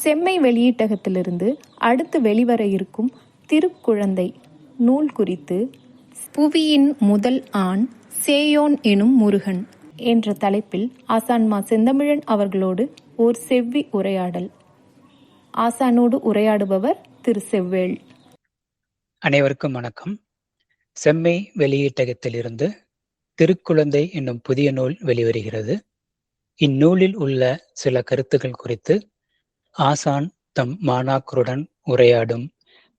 செம்மை வெளியீட்டகத்திலிருந்து அடுத்து வெளிவர இருக்கும் திருக்குழந்தை நூல் குறித்து புவியின் முதல் ஆண் சேயோன் எனும் முருகன் என்ற தலைப்பில் ஆசான் மா செந்தமிழன் அவர்களோடு ஓர் செவ்வி உரையாடல். ஆசானோடு உரையாடுபவர் திரு செவ்வேள். அனைவருக்கும் வணக்கம். செம்மை வெளியீட்டகத்திலிருந்து திருக்குழந்தை என்னும் புதிய நூல் வெளிவருகிறது. இந்நூலில் உள்ள சில கருத்துக்கள் குறித்து ஆசான் தம் மாணாக்கருடன் உரையாடும்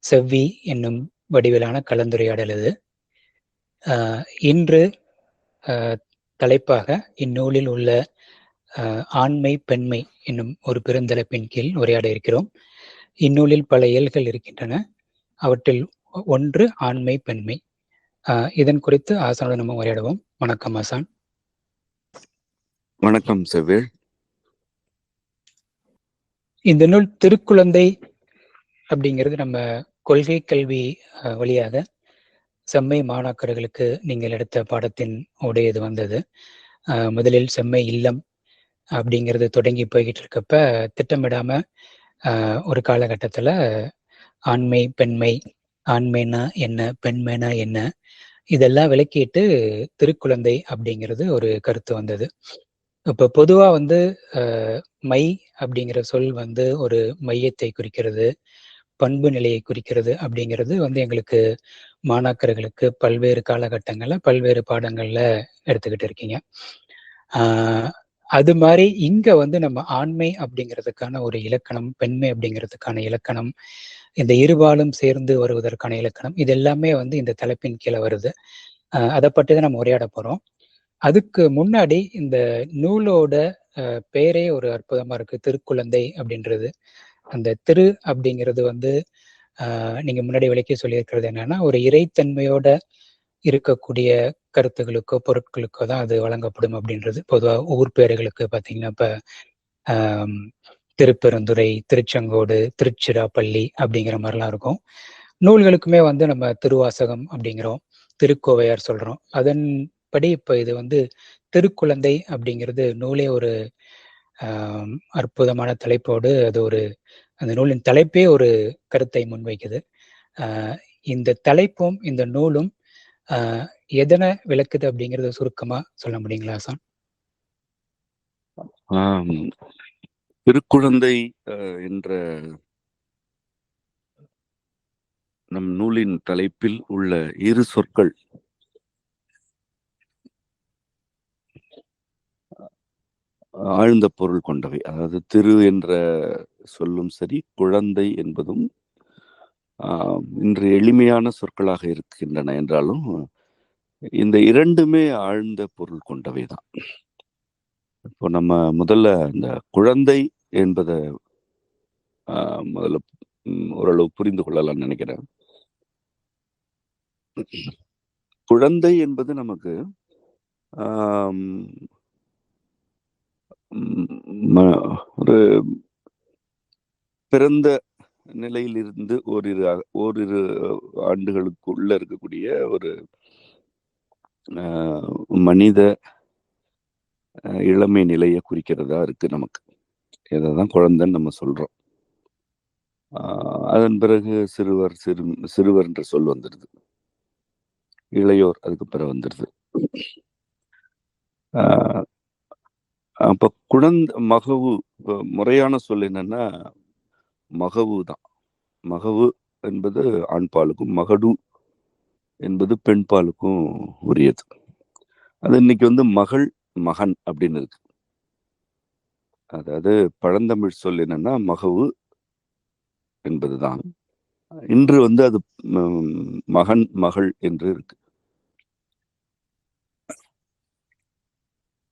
செவ்வி என்னும் வடிவிலான கலந்துரையாடல் இது. இன்று தலைப்பாக இந்நூலில் உள்ள ஆண்மை பெண்மை என்னும் ஒரு பெருந்தலைப்பின் கீழ் உரையாட இருக்கிறோம். இந்நூலில் பல இயல்கள் இருக்கின்றன. அவற்றில் ஒன்று ஆண்மை பெண்மை. இதன் குறித்து ஆசானோடு நம்ம உரையாடுவோம். வணக்கம் ஆசான். வணக்கம் செவ்வேள். இந்த நூல் திருக்குழந்தை அப்படிங்கிறது நம்ம கொள்கை கல்வி வழியாக செம்மை மாணாக்கர்களுக்கு நீங்கள் எடுத்த பாடத்தின் உடையது வந்தது. முதலில் செம்மை இல்லம் அப்படிங்கிறது தொடங்கி போய்கிட்டு இருக்கப்ப திட்டமிடாம ஒரு காலகட்டத்துல ஆண்மை பெண்மை, ஆண்மைனா என்ன பெண்மைனா என்ன இதெல்லாம் விளக்கிட்டு திருக்குழந்தை அப்படிங்கிறது ஒரு கருத்து வந்தது. இப்ப பொதுவா மை அப்படிங்கிற சொல் ஒரு மையத்தை குறிக்கிறது, பண்பு நிலையை குறிக்கிறது அப்படிங்கிறது எங்களுக்கு மாணாக்கர்களுக்கு பல்வேறு காலகட்டங்கள்ல பல்வேறு பாடங்கள்ல எடுத்துக்கிட்டு இருக்கீங்க. அது மாதிரி இங்க நம்ம ஆண்மை அப்படிங்கிறதுக்கான ஒரு இலக்கணம், பெண்மை அப்படிங்கிறதுக்கான இலக்கணம், இந்த இருபாலும் சேர்ந்து வருவதற்கான இலக்கணம், இது எல்லாமே இந்த தலைப்பின் கீழே வருது. அதை பற்றி தான் நம்ம உரையாட போறோம். அதுக்கு முன்னாடி இந்த நூலோட பேரே ஒரு அற்புதமா இருக்கு, திருக்குழந்தை அப்படின்றது. அந்த திரு அப்படிங்கிறது நீங்க முன்னாடி விளக்கி சொல்லியிருக்கிறது என்னன்னா, ஒரு இறைத்தன்மையோட இருக்கக்கூடிய கருத்துகளுக்கோ பொருட்களுக்கோ தான் அது வழங்கப்படும் அப்படின்றது. பொதுவாக ஊர் பேர்களுக்கு பார்த்தீங்கன்னா இப்ப திருப்பெருந்துறை, திருச்செங்கோடு, திருச்சிராப்பள்ளி அப்படிங்கிற மாதிரிலாம் இருக்கும். நூல்களுக்குமே நம்ம திருவாசகம் அப்படிங்கிறோம், திருக்கோவையார் சொல்றோம். அதன்படி இப்ப இது திருக்குழந்தை அப்படிங்கிறது நூலே ஒரு அற்புதமான தலைப்போடு அது அந்த நூலின் தலைப்பே ஒரு கருத்தை முன்வைக்குது. இந்த தலைப்பும் இந்த நூலும் எதனை விளக்குது அப்படிங்கறத சுருக்கமா சொல்ல முடியுங்களா ஆசான்? திருக்குழந்தை என்ற நம் நூலின் தலைப்பில் உள்ள இரு சொற்கள் ஆழ்ந்த பொருள் கொண்டவை. அதாவது திரு என்ற சொல்லும் சரி, குழந்தை என்பதும் இன்று எளிமையான சொற்களாக இருக்கின்றன என்றாலும் இந்த இரண்டுமே ஆழ்ந்த பொருள் கொண்டவைதான். இப்போ நம்ம முதல்ல இந்த குழந்தை என்பதை முதல்ல ஓரளவு புரிந்து கொள்ளலாம்னு நினைக்கிறேன். குழந்தை என்பது நமக்கு ஒரு பிறந்த நிலையிலிருந்து ஓரிரு ஆண்டுகளுக்குள்ள இருக்கக்கூடிய ஒரு மனித இளமை நிலையை குறிக்கிறதா இருக்கு நமக்கு. இதைதான் குழந்தைன்னு நம்ம சொல்றோம். அதன் பிறகு சிறுவர் என்ற சொல் வந்துடுது, இளையோர் அதுக்கு பிறகு வந்துடுது. அப்ப மகவு, முறையான சொல் என்னன்னா மகவு தான். மகவு என்பது ஆண் பாலுக்கும், மகடு என்பது பெண் பாலுக்கும் உரியது. அது இன்னைக்கு மகள் மகன் அப்படின்னு இருக்கு. அதாவது பழந்தமிழ் சொல் என்னன்னா மகவு என்பதுதான். இன்று அது மகன் மகள் என்று இருக்கு.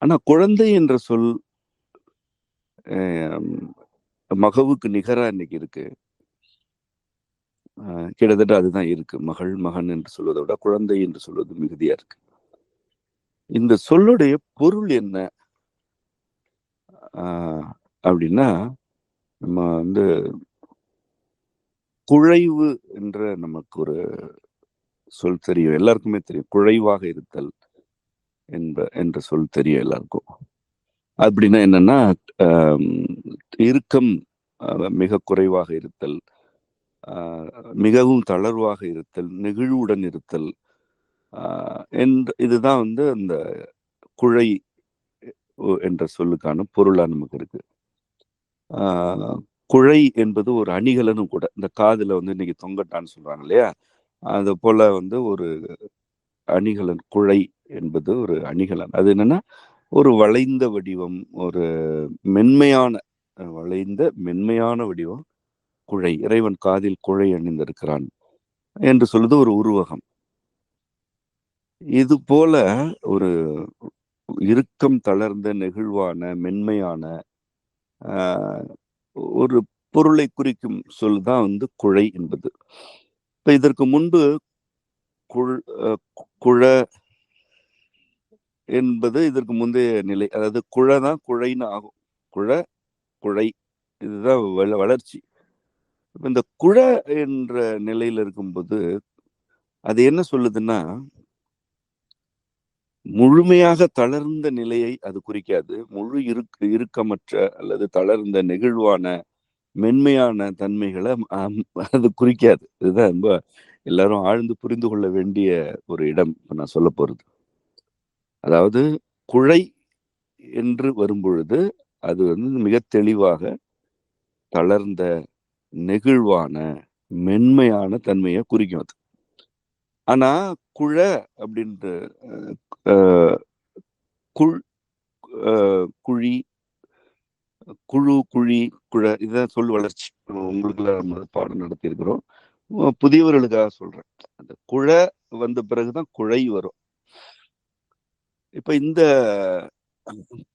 ஆனா குழந்தை என்ற சொல் மகவுக்கு நிகரா இன்னைக்கு இருக்கு. கிட்டத்தட்ட அதுதான் இருக்கு. மகள் மகன் என்று சொல்வதை விட குழந்தை என்று சொல்வது மிகுதியா இருக்கு. இந்த சொல்லுடைய பொருள் என்ன அப்படின்னா, நம்ம குழைவு என்ற நமக்கு ஒரு சொல் தெரியும், எல்லாருக்குமே தெரியும். குழைவாக இருத்தல் என்ற சொல் தெரியும் எல்லாருக்கும். அப்படின்னா என்னன்னா, இறுக்கம் மிக குறைவாக இருத்தல், மிகவும் தளர்வாக இருத்தல், நெகிழ்வுடன் இருத்தல் இதுதான் வந்து அந்த குழை என்ற சொல்லுக்கான பொருளா நமக்கு இருக்கு. குழை என்பது ஒரு அணிகலனும் கூட. இந்த காதுல வந்து இன்னைக்கு தொங்கட்டான்னு சொல்றாங்க இல்லையா, அது போல வந்து ஒரு அணிகலன். குழை என்பது ஒரு அணிகலன். அது என்னன்னா ஒரு வளைந்த வடிவம், ஒரு மென்மையான மென்மையான வடிவம் குழை. இறைவன் காதில் குழை அணிந்திருக்கிறான் என்று சொல்லுது ஒரு உருவகம். இது போல ஒரு இறுக்கம் தளர்ந்த, நெகிழ்வான, மென்மையான ஒரு பொருளை குறிக்கும் சொல் தான் வந்து குழை என்பது. இப்ப இதற்கு முன்பு குழ என்பது இதற்கு முந்தைய நிலை. அதாவது குழதான் குழைன்னு ஆகும். குழை இதுதான் வளர்ச்சி. இந்த குழ என்ற நிலையில இருக்கும்போது அது என்ன சொல்லுதுன்னா, முழுமையாக தளர்ந்த நிலையை அது குறிக்காது. முழு இறுக்கமற்ற அல்லது தளர்ந்த, நெகிழ்வான, மென்மையான தன்மைகளை அது குறிக்காது. இதுதான் ரொம்ப எல்லாரும் ஆழ்ந்து புரிந்து கொள்ள வேண்டிய ஒரு இடம் இப்ப நான் சொல்ல போறது. அதாவது குழை என்று வரும்பொழுது அது வந்து மிக தெளிவாக தளர்ந்த, நெகிழ்வான, மென்மையான தன்மையை குறிக்கும் அது. ஆனா குழ அப்படின்ற குழி, குழு, குழி, குழ இதுதான் சொல் வளர்ச்சி. உங்களுக்குள்ள நம்ம பாடம் நடத்தி இருக்கிறோம். புதியவர்களுக்காக சொல்றேன். அந்த குழ வந்த பிறகுதான் குழை வரும். இப்ப இந்த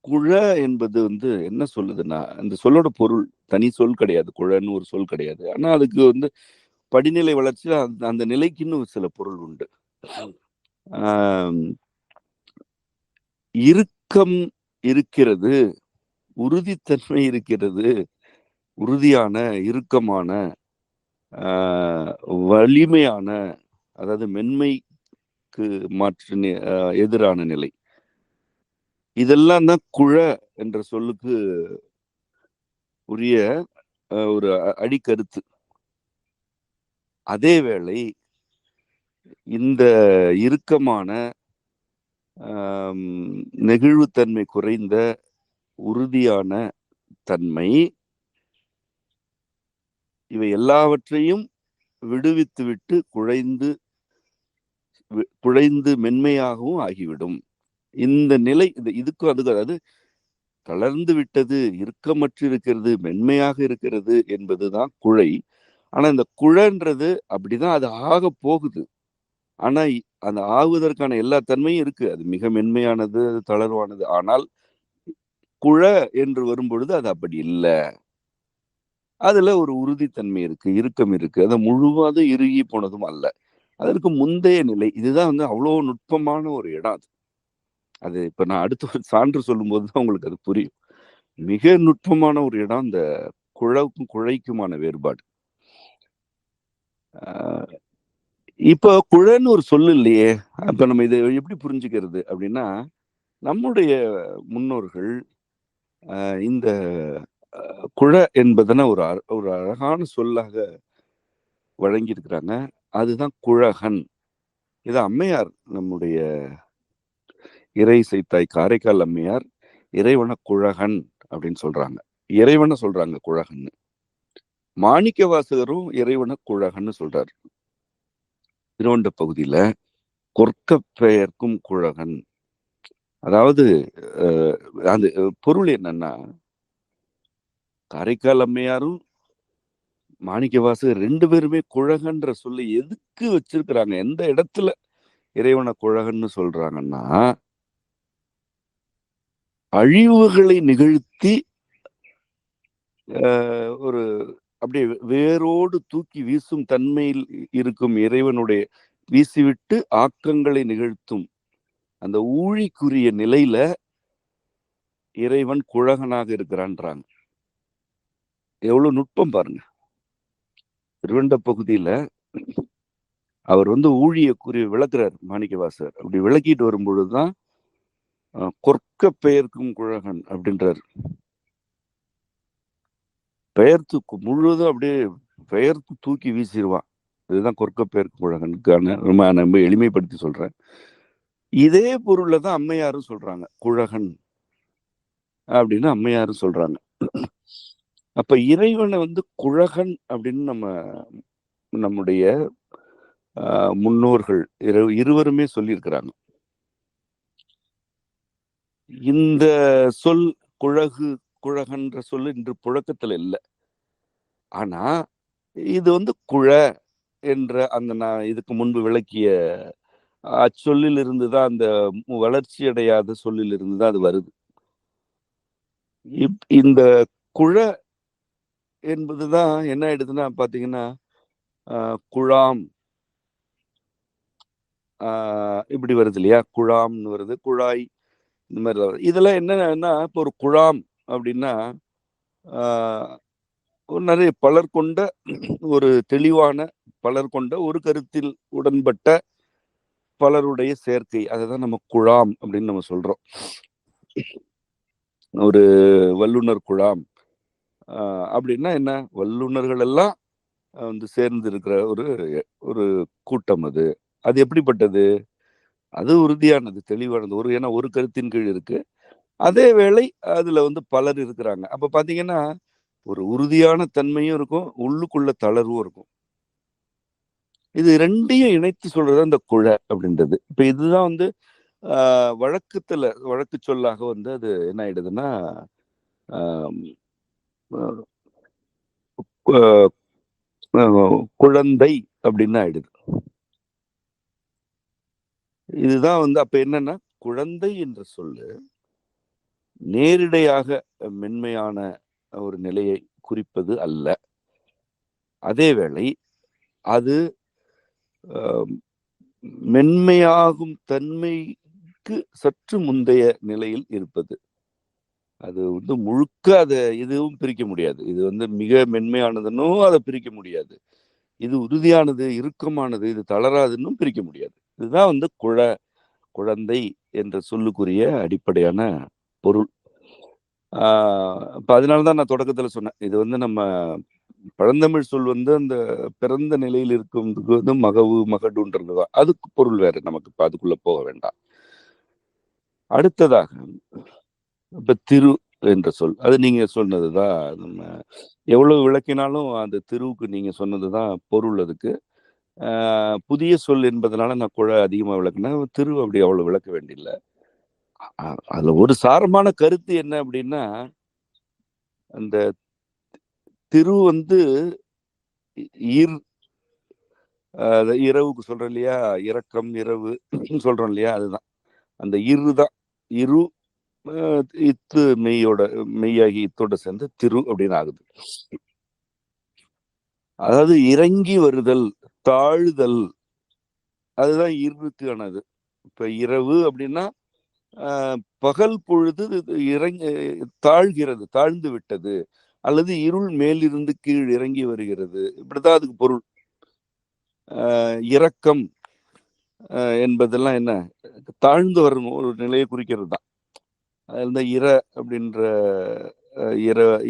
குழ என்பது வந்து என்ன சொல்லுதுன்னா, இந்த சொல்லோட பொருள் தனி சொல் கிடையாது. குழன்னு ஒரு சொல் கிடையாது. ஆனா அதுக்கு வந்து படிநிலை வளர்ச்சியில அந்த நிலைக்குன்னு சில பொருள் உண்டு. இறுக்கம் இருக்கிறது, உறுதித்தன்மை இருக்கிறது, உறுதியான, இறுக்கமான, வலிமையான, அதாவது மென்மைக்கு மாற்று எதிரான நிலை. இதெல்லாம் தான் குழ என்ற சொல்லுக்கு உரிய ஒரு அடிக்கருத்து. அதே வேளை இந்த இறுக்கமான, நெகிழ்வுத்தன்மை குறைந்த, உறுதியான தன்மை இவை எல்லாவற்றையும் விடுவித்துவிட்டு குழைந்து மென்மையாகவும் ஆகிவிடும். இந்த நிலை இதுக்கும் அதுக்கு, அதாவது தளர்ந்து விட்டது, இறுக்கமற்று இருக்கிறது, மென்மையாக இருக்கிறது என்பதுதான் குழை. ஆனா இந்த குழன்றது அப்படிதான் அது ஆக போகுது. ஆனா அந்த ஆகுவதற்கான எல்லா தன்மையும் இருக்கு. அது மிக மென்மையானது, தளர்வானது. ஆனால் குழ என்று வரும்பொழுது அது அப்படி இல்லை. அதுல ஒரு உறுதித்தன்மை இருக்கு, இறுக்கம் இருக்கு. அது முழுவதும் இறுகி போனதும் அல்ல. அதற்கு முந்தைய நிலை. இதுதான் வந்து அவ்வளவு நுட்பமான ஒரு இடம். அது இப்ப நான் அடுத்த ஒரு சான்று சொல்லும் போதுதான் உங்களுக்கு அது புரியும். மிக நுட்பமான ஒரு இடம் இந்த குழைக்குமான வேறுபாடு. இப்போ குழன்னு ஒரு சொல்லு இல்லையே. அப்ப நம்ம இதை எப்படி புரிஞ்சுக்கிறது அப்படின்னா, நம்முடைய முன்னோர்கள் இந்த குழ என்பதனை ஒரு அழகான சொல்லாக வழங்கியிருக்கிறாங்க. அதுதான் குழகன். இது அம்மையார், நம்முடைய இறை இசைத்தாய் காரைக்கால் அம்மையார் இறைவன குழகன் அப்படின்னு சொல்றாங்க. இறைவனை சொல்றாங்க குழகன். மாணிக்க வாசகரும் இறைவன குழகன்னு சொல்றாரு. திருவண்ட பகுதியில கொற்க பெயர்க்கும் குழகன். அதாவது அந்த பொருள் என்னன்னா, காரைக்கால் அம்மையாரும் மாணிக்க வாசகர் 2 பேருமே குழகன்ற சொல்லி எதுக்கு வச்சிருக்கிறாங்க? எந்த இடத்துல இறைவன குழகன்னு சொல்றாங்கன்னா, அழிவுகளை நிகழ்த்தி ஒரு அப்படியே வேரோடு தூக்கி வீசும் தன்மையில் இருக்கும் இறைவனுடைய வீசிவிட்டு ஆக்கங்களை நிகழ்த்தும் அந்த ஊழிக்குரிய நிலையில இறைவன் குழகனாக இருக்கிறான்றாங்க. எவ்வளவு நுட்பம் பாருங்க. திருவண்ட பகுதியில அவர் வந்து ஊழியக்குரிய விளக்குறார் மாணிக்கவாசர். அப்படி விளக்கிட்டு வரும்பொழுதுதான் கொற்க பெயர்க்கும் குழகன் அப்படின்றார். பெயர்த்து முழுவதும் அப்படியே பெயர்த்து தூக்கி வீசிடுவான். இதுதான் கொற்க பெயர்க்கு குழகனுக்கான ரொம்ப எளிமைப்படுத்தி சொல்றேன். இதே பொருள்ல தான் அம்மையாரும் சொல்றாங்க, குழகன் அப்படின்னு அம்மையாரும் சொல்றாங்க. அப்ப இறைவனை வந்து குழகன் அப்படின்னு நம்முடைய முன்னோர்கள் இருவருமே சொல்லியிருக்கிறாங்க. இந்த சொல் குழகன்ற சொல் இன்று புழக்கத்துல இல்லை. ஆனா இது வந்து குழ என்ற அந்த நான் இதுக்கு முன்பு விளக்கிய அச்சொல்லில் இருந்துதான், அந்த வளர்ச்சி அடையாத சொல்லில் இருந்துதான் அது வருது. இந்த குழ என்பதுதான் என்ன ஆயிடுதுன்னா பாத்தீங்கன்னா, குழாம் இப்படி வருது இல்லையா? குழாம்னு வருது, குழாய் இந்த மாதிரி வருது. இதெல்லாம் என்னன்னா, இப்போ ஒரு குழாம் அப்படின்னா நிறைய பலர் கொண்ட ஒரு தெளிவான பலர் கொண்ட ஒரு கருத்தில் உடன்பட்ட பலருடைய சேர்க்கை, அதுதான் நம்ம குழாம் அப்படின்னு நம்ம சொல்றோம். ஒரு வல்லுனர் குழாம் அப்படின்னா என்ன? வல்லுநர்கள் எல்லாம் வந்து சேர்ந்து இருக்கிற ஒரு கூட்டம். அது எப்படிப்பட்டது? அது உறுதியானது, தெளிவானது. ஏன்னா ஒரு கருத்தின் கீழ் இருக்கு, அதே வேளை அதுல வந்து பலர் இருக்கிறாங்க. அப்ப பாத்தீங்கன்னா ஒரு உறுதியான தன்மையும் இருக்கும், உள்ளுக்குள்ள தளர்வும் இருக்கும். இது ரெண்டையும் இணைத்து சொல்றது அந்த குழ அப்படின்றது. இப்ப இதுதான் வந்து வழக்கு சொல்லாக வந்து அது என்ன ஆயிடுதுன்னா குழந்தை அப்படின்னு ஆயிடுது. இதுதான் வந்து அப்ப என்னன்னா, குழந்தை என்ற சொல்லு நேரிடையாக மென்மையான ஒரு நிலையை குறிப்பது அல்ல. அதேவேளை அது மென்மையாகும் தன்மைக்கு சற்று முந்தைய நிலையில் இருப்பது. அது வந்து முழுக்க அதை இதுவும் பிரிக்க முடியாது. இது வந்து மிக மென்மையானதுன்னு அதை பிரிக்க முடியாது. இது உறுதியானது, இறுக்கமானது, இது தளராதுன்னு பிரிக்க முடியாது. இதுதான் வந்து குழந்தை என்ற சொல்லுக்குரிய அடிப்படையான பொருள். இப்ப அதனாலதான் நான் தொடக்கத்துல சொன்னேன், இது வந்து நம்ம பழந்தமிழ் சொல் வந்து அந்த பிறந்த நிலையில் இருக்கும் வந்து மகவு மகடுன்றதுதான். அதுக்கு பொருள் வேற, நமக்கு இப்ப அதுக்குள்ள போக வேண்டாம். அடுத்ததாக இப்ப திரு என்ற சொல், அது நீங்க சொன்னதுதான். நம்ம எவ்வளவு விளக்கினாலும் அந்த திருவுக்கு நீங்க சொன்னதுதான் பொருள். அதுக்கு புதிய சொல் என்பதனால நான் குழ அதிகமா விளக்குனேன். திரு அப்படி அவ்வளவு விளக்க வேண்டியில்லை. அதுல ஒரு சாரமான கருத்து என்ன அப்படின்னா, அந்த திரு வந்து இரவுக்கு சொல்றோம் இல்லையா, இரக்கம் இரவு சொல்றோம் இல்லையா, அதுதான் அந்த இருதான். இரு இத்து மெய்யாகி இத்தோட சேர்ந்து திரு அப்படின்னு ஆகுது. அதாவது இறங்கி வருதல், தாழ்தல், அதுதான் இருக்கானது. இப்ப இரவு அப்படின்னா பகல் பொழுது தாழ்ந்து விட்டது, அல்லது இருள் மேலிருந்து கீழ் இறங்கி வருகிறது, இப்படிதான் அதுக்கு பொருள். இரக்கம் என்பதெல்லாம் என்ன, தாழ்ந்து வரும் ஒரு நிலையை குறிக்கிறது தான். அதுல இர அப்படின்ற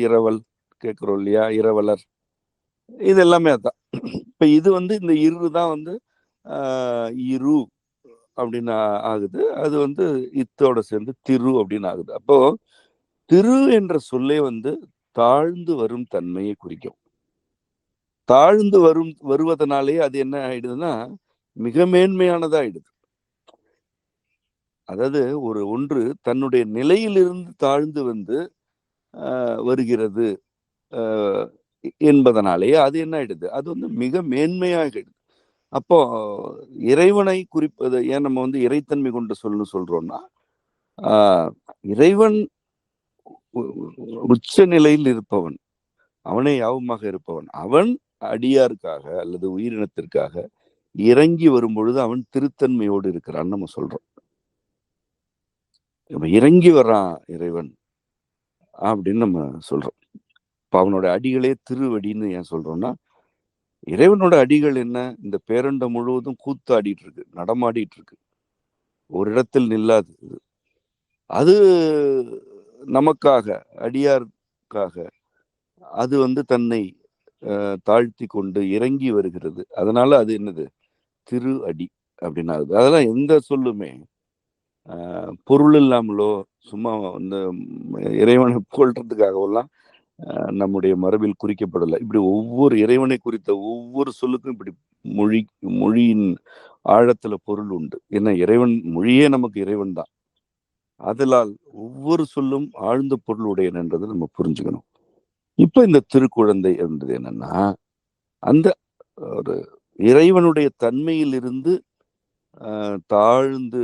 இரவல் கேட்கிறோம் இல்லையா, இரவலர், இது எல்லாமே அதான். இப்ப இது வந்து இந்த இரு தான் வந்து இரு அப்படின்னு ஆகுது. அது வந்து இத்தோட சேர்ந்து திரு அப்படின்னு ஆகுது. அப்போ திரு என்ற சொல்லே வந்து தாழ்ந்து வரும் தன்மையை குறிக்கும். தாழ்ந்து வருவதனாலே அது என்ன ஆயிடுதுன்னா மிக மேன்மையானதா ஆயிடுது. அதாவது ஒன்று தன்னுடைய நிலையிலிருந்து தாழ்ந்து வந்து வருகிறது என்பதனாலே அது என்ன ஆயிடுது, அது வந்து மிக மேன்மையாகிடுது. அப்போ இறைவனை குறிப்பது ஏன் நம்ம வந்து இறைத்தன்மை கொண்டு சொல்றோம்னா, இறைவன் உச்ச நிலையில் இருப்பவன், அவனே யாவுமாக இருப்பவன். அவன் அடியாருக்காக அல்லது உயிரினத்திற்காக இறங்கி வரும் பொழுது அவன் திருத்தன்மையோடு இருக்கிறான்னு நம்ம சொல்றோம். இறங்கி வர்றான் இறைவன் அப்படின்னு நம்ம சொல்றோம். இப்ப அவனோட அடிகளே திருவடின்னு ஏன் சொல்றோம்னா, இறைவனோட அடிகள் என்ன, இந்த பேரண்டம் முழுவதும் கூத்தாடிட்டு இருக்கு, நடமாடிட்டு இருக்கு, ஒரு இடத்தில் நில்லாது. அது நமக்காக, அடியாருக்காக அது வந்து தன்னை தாழ்த்தி கொண்டு இறங்கி வருகிறது. அதனால அது என்னது? திரு அடி அப்படின்னு ஆகுது. அதெல்லாம் எந்த சொல்லுமே பொருள் இல்லாமலோ சும்மா இந்த இறைவனை புகழ்றதுக்காகவெல்லாம் நம்முடைய மரபில் குறிக்கப்படலை. இப்படி ஒவ்வொரு இறைவனை குறித்த ஒவ்வொரு சொல்லுக்கும் இப்படி மொழியின் ஆழத்துல பொருள் உண்டு. ஏன்னா இறைவன் மொழியே நமக்கு இறைவன் தான். அதனால் ஒவ்வொரு சொல்லும் ஆழ்ந்த பொருள் உடையன என்றதை நம்ம புரிஞ்சுக்கணும். இப்ப இந்த திருக்குழந்தை என்பது என்னன்னா, அந்த ஒரு இறைவனுடைய தன்மையிலிருந்து தாழ்ந்து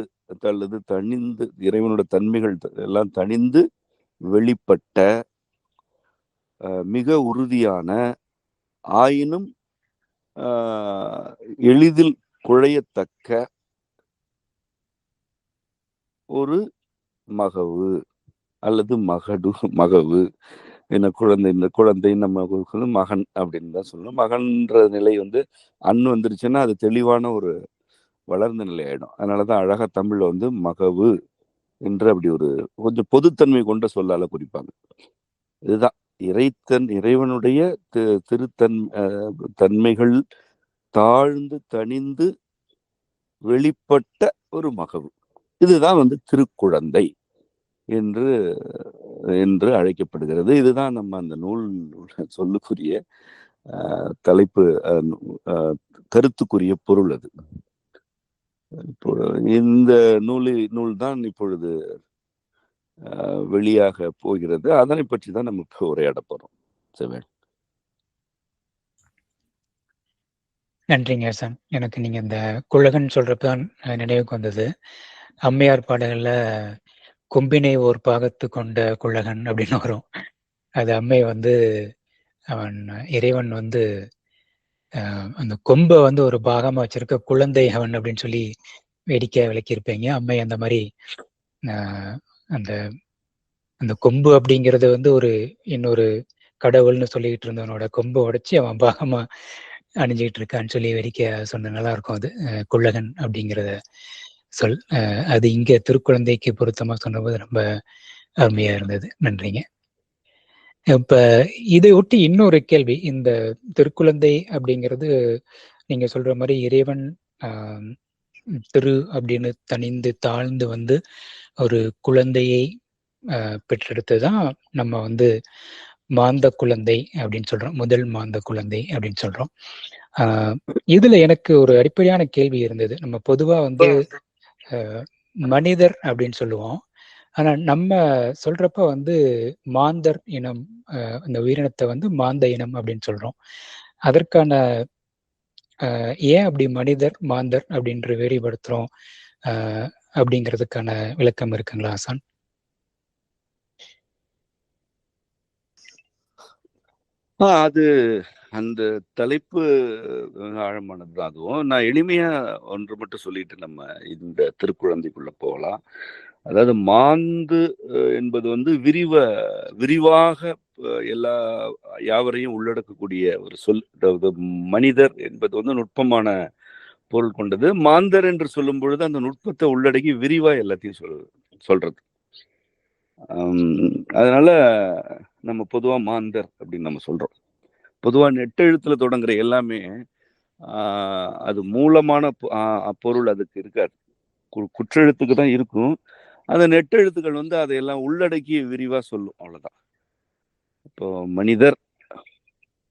அல்லது தணிந்து, இறைவனுடைய தன்மைகள் எல்லாம் தணிந்து வெளிப்பட்ட மிக உறுதியான, ஆயினும் எளிதில் குழையத்தக்க ஒரு மகவு அல்லது மகவு. என்ன குழந்தை, இந்த குழந்தை நம்ம மகன் அப்படின்னு தான் சொல்லணும். மகன்ற நிலை வந்து வந்துருச்சுன்னா அது தெளிவான ஒரு வளர்ந்த நிலை ஆயிடும். அதனாலதான் அழகா தமிழ்ல வந்து மகவு என்று அப்படி ஒரு கொஞ்சம் பொதுத்தன்மை கொண்ட சொல்லால குறிப்பாங்க. இதுதான் இறைவனுடைய தன்மைகள் தாழ்ந்து தணிந்து வெளிப்பட்ட ஒரு மகவு. இதுதான் வந்து திருக்குழந்தை என்று அழைக்கப்படுகிறது. இதுதான் நம்ம அந்த நூல் சொல்லுக்குரிய தலைப்பு, கருத்துக்குரிய பொருள். அது இந்த நூல் தான் இப்பொழுது வெளியாக போகிறது. அதனை பற்றி தான் நம்ம இப்போ உரையாட போறோம். செவன். நன்றிங்க சார். எனக்கு நீங்க இந்த குழகன் சொல்றப்பதான் நினைவுக்கு வந்தது. அம்மையார் பாடல்கள்ல கொம்பினை ஓர் பாகத்து கொண்ட குழகன் அப்படின்னு வரும். அது அம்மை வந்து இறைவன் வந்து அந்த கொம்பை வந்து ஒரு பாகமா வச்சிருக்க குழந்தை அவன் அப்படின்னு சொல்லி வேடிக்கை விளக்கியிருப்பீங்க. அம்மை அந்த மாதிரி அந்த அந்த கொம்பு அப்படிங்கிறது வந்து ஒரு இன்னொரு கடவுள்னு சொல்லிக்கிட்டு இருந்தவனோட கொம்பை உடைச்சி அவன் பாகமா அணிஞ்சிக்கிட்டு இருக்கான்னு சொல்லி வேடிக்கை சொன்ன நல்லா இருக்கும். அது குள்ளகன் அப்படிங்கிறத சொல். அது இங்க திருக்குழந்தைக்கு பொருத்தமா சொன்னபோது ரொம்ப அருமையா இருந்தது. நன்றிங்க. இப்ப இதை ஒட்டி இன்னொரு கேள்வி. இந்த திருக்குழந்தை அப்படிங்கிறது நீங்க சொல்ற மாதிரி இறைவன் திரு அப்படின்னு தனிந்து தாழ்ந்து வந்து ஒரு குழந்தையை பெற்றெடுத்துதான் நம்ம வந்து மாந்த குழந்தை அப்படின்னு சொல்றோம். முதல் மாந்த குழந்தை அப்படின்னு சொல்றோம். இதுல எனக்கு ஒரு அடிப்படையான கேள்வி இருந்தது. நம்ம பொதுவா வந்து மனிதர் அப்படின்னு சொல்லுவோம். ஆனா நம்ம சொல்றப்ப வந்து மாந்தர் இனம், இந்த உயிரினத்தை வந்து மாந்த இனம் அப்படின்னு சொல்றோம். அதற்கான ஏன் அப்படி மனிதர் மாந்தர் அப்படின்ற வேறுபடுத்துறோம் அப்படிங்கிறதுக்கான விளக்கம் இருக்குங்களா ஆசான்? அது அந்த தலைப்பு ஆழமானது. அதுவும் நான் எளிமையா ஒன்று மட்டும் சொல்லிட்டு நம்ம இந்த திருக்குழந்தைக்குள்ள போகலாம். அதாவது மாந்து என்பது வந்து விரிவாக யாவரையும் உள்ளடக்கக்கூடிய ஒரு சொல். அதாவது மனிதர் என்பது வந்து நுட்பமான பொருள் கொண்டது. மாந்தர் என்று சொல்லும் பொழுது அந்த நுட்பத்தை உள்ளடக்கி விரிவா எல்லாத்தையும் சொல்றது. அதனால நம்ம பொதுவா மாந்தர் அப்படின்னு நம்ம சொல்றோம். பொதுவா நெட்டெழுத்துல தொடங்குற எல்லாமே அது மூலமான பொருள் அதுக்கு இருக்காது. குற்றெழுத்துக்கு தான் இருக்கும். அந்த நெட்டெழுத்துக்கள் வந்து அதையெல்லாம் உள்ளடக்கி விரிவா சொல்லும். அவ்வளவுதான். இப்போ மனிதர்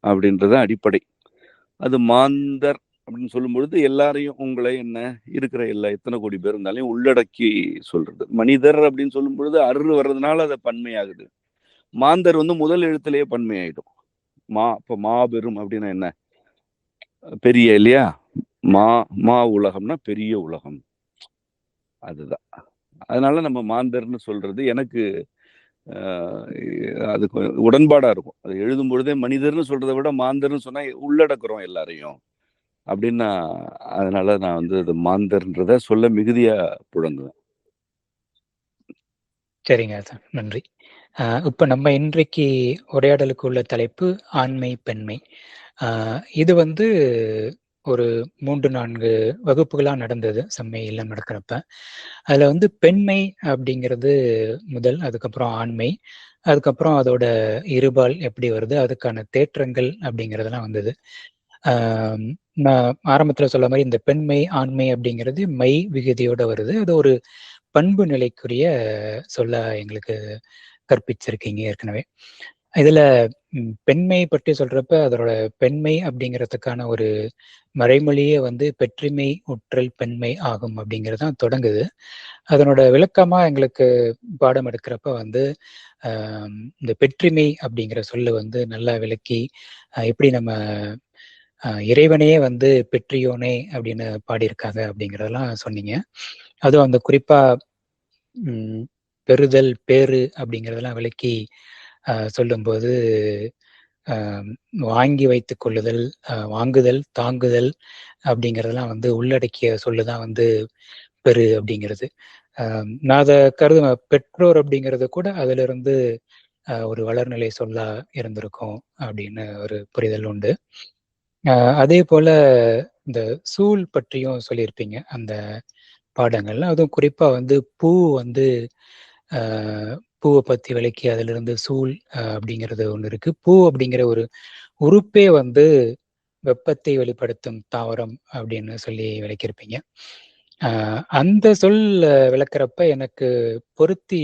அப்படின்றது அடிப்படை. அது மாந்தர் அப்படின்னு சொல்லும் பொழுது எல்லாரையும், உங்களை என்ன இருக்கிற எத்தனை கோடி பேர் இருந்தாலையும் உள்ளடக்கி சொல்றது. மனிதர் அப்படின்னு சொல்லும் பொழுது அருள் வர்றதுனால அதை பன்மையாகுது. மாந்தர் வந்து முதல் எழுத்துலயே பன்மையாயிடும். இப்ப மாபெரும் அப்படின்னா என்ன? பெரிய இல்லையா? மா உலகம்னா பெரிய உலகம். அதுதான். அதனால நம்ம மாந்தர்னு சொல்றது எனக்கு அதுக்கு உடன்பாடா இருக்கும். அது எழுதும் பொழுதே மனிதர்னு சொல்றதை விட மாந்தர்னு சொன்னா உள்ளடக்குறோம் எல்லாரையும் அப்படின்னா, அதனால நான் வந்து அது மாந்தர்ன்றத சொல்ல மிகுதியா புழங்குவேன். சரிங்க சார், நன்றி. இப்ப நம்ம இன்றைக்கு உரையாடலுக்கு உள்ள தலைப்பு ஆண்மை பெண்மை. இது வந்து ஒரு 3-4 வகுப்புகளா நடந்தது செம்மை இல்லம் நடக்கிறப்ப. அதுல வந்து பெண்மை அப்படிங்கிறது முதல், அதுக்கப்புறம் ஆண்மை, அதுக்கப்புறம் அதோட இருபால் எப்படி வருது, அதுக்கான தேற்றங்கள் அப்படிங்கிறதெல்லாம் வந்தது. நான் ஆரம்பத்துல சொல்ல மாதிரி இந்த பெண்மை ஆண்மை அப்படிங்கிறது மை விகுதியோட வருது. அது ஒரு பண்பு நிலைக்குரிய சொல்ல எங்களுக்கு கற்பிச்சிருக்கீங்க ஏற்கனவே. இதுல பெண்மை பற்றி சொல்றப்ப அதோட பெண்மை அப்படிங்கிறதுக்கான ஒரு மறைமொழியே வந்து பெற்றிமை உற்றல் பெண்மை ஆகும் அப்படிங்கிறதான் தொடங்குது. அதனோட விளக்கமா எங்களுக்கு பாடம் எடுக்கிறப்ப வந்து இந்த பெற்றிமை அப்படிங்கிற சொல்லு வந்து நல்லா விளக்கி எப்படி நம்ம இறைவனையே வந்து பெற்றியோனே அப்படின்னு பாடியிருக்காங்க அப்படிங்கிறதெல்லாம் சொன்னீங்க. அதுவும் அந்த குறிப்பா பெறுதல் பேரு அப்படிங்கிறதெல்லாம் விளக்கி சொல்லும்போது வாங்கி வைத்துக் கொள்ளுதல், வாங்குதல், தாங்குதல் அப்படிங்கிறதெல்லாம் வந்து உள்ளடக்கிய சொல்லுதான் வந்து பெரு அப்படிங்கிறது. நான் அதை கருதுவேன், பெற்றோர் அப்படிங்கிறது கூட அதுல இருந்து ஒரு வளர்நிலை சொல்லா இருந்திருக்கும் அப்படின்னு ஒரு புரிதல் உண்டு. அதே போல இந்த சூழ் பற்றியும் சொல்லியிருப்பீங்க அந்த பாடங்கள்ல. அதுவும் குறிப்பா வந்து பூ வந்து பூவை பத்தி விளக்கி அதுல இருந்து சூழ் அப்படிங்கிறது ஒண்ணு இருக்கு. பூ அப்படிங்கிற ஒரு உறுப்பே வந்து வெப்பத்தை வெளிப்படுத்தும் தாவரம் அப்படின்னு சொல்லி விளக்கியிருப்பீங்க. அந்த சொல் விளக்குறப்ப எனக்கு பொருத்தி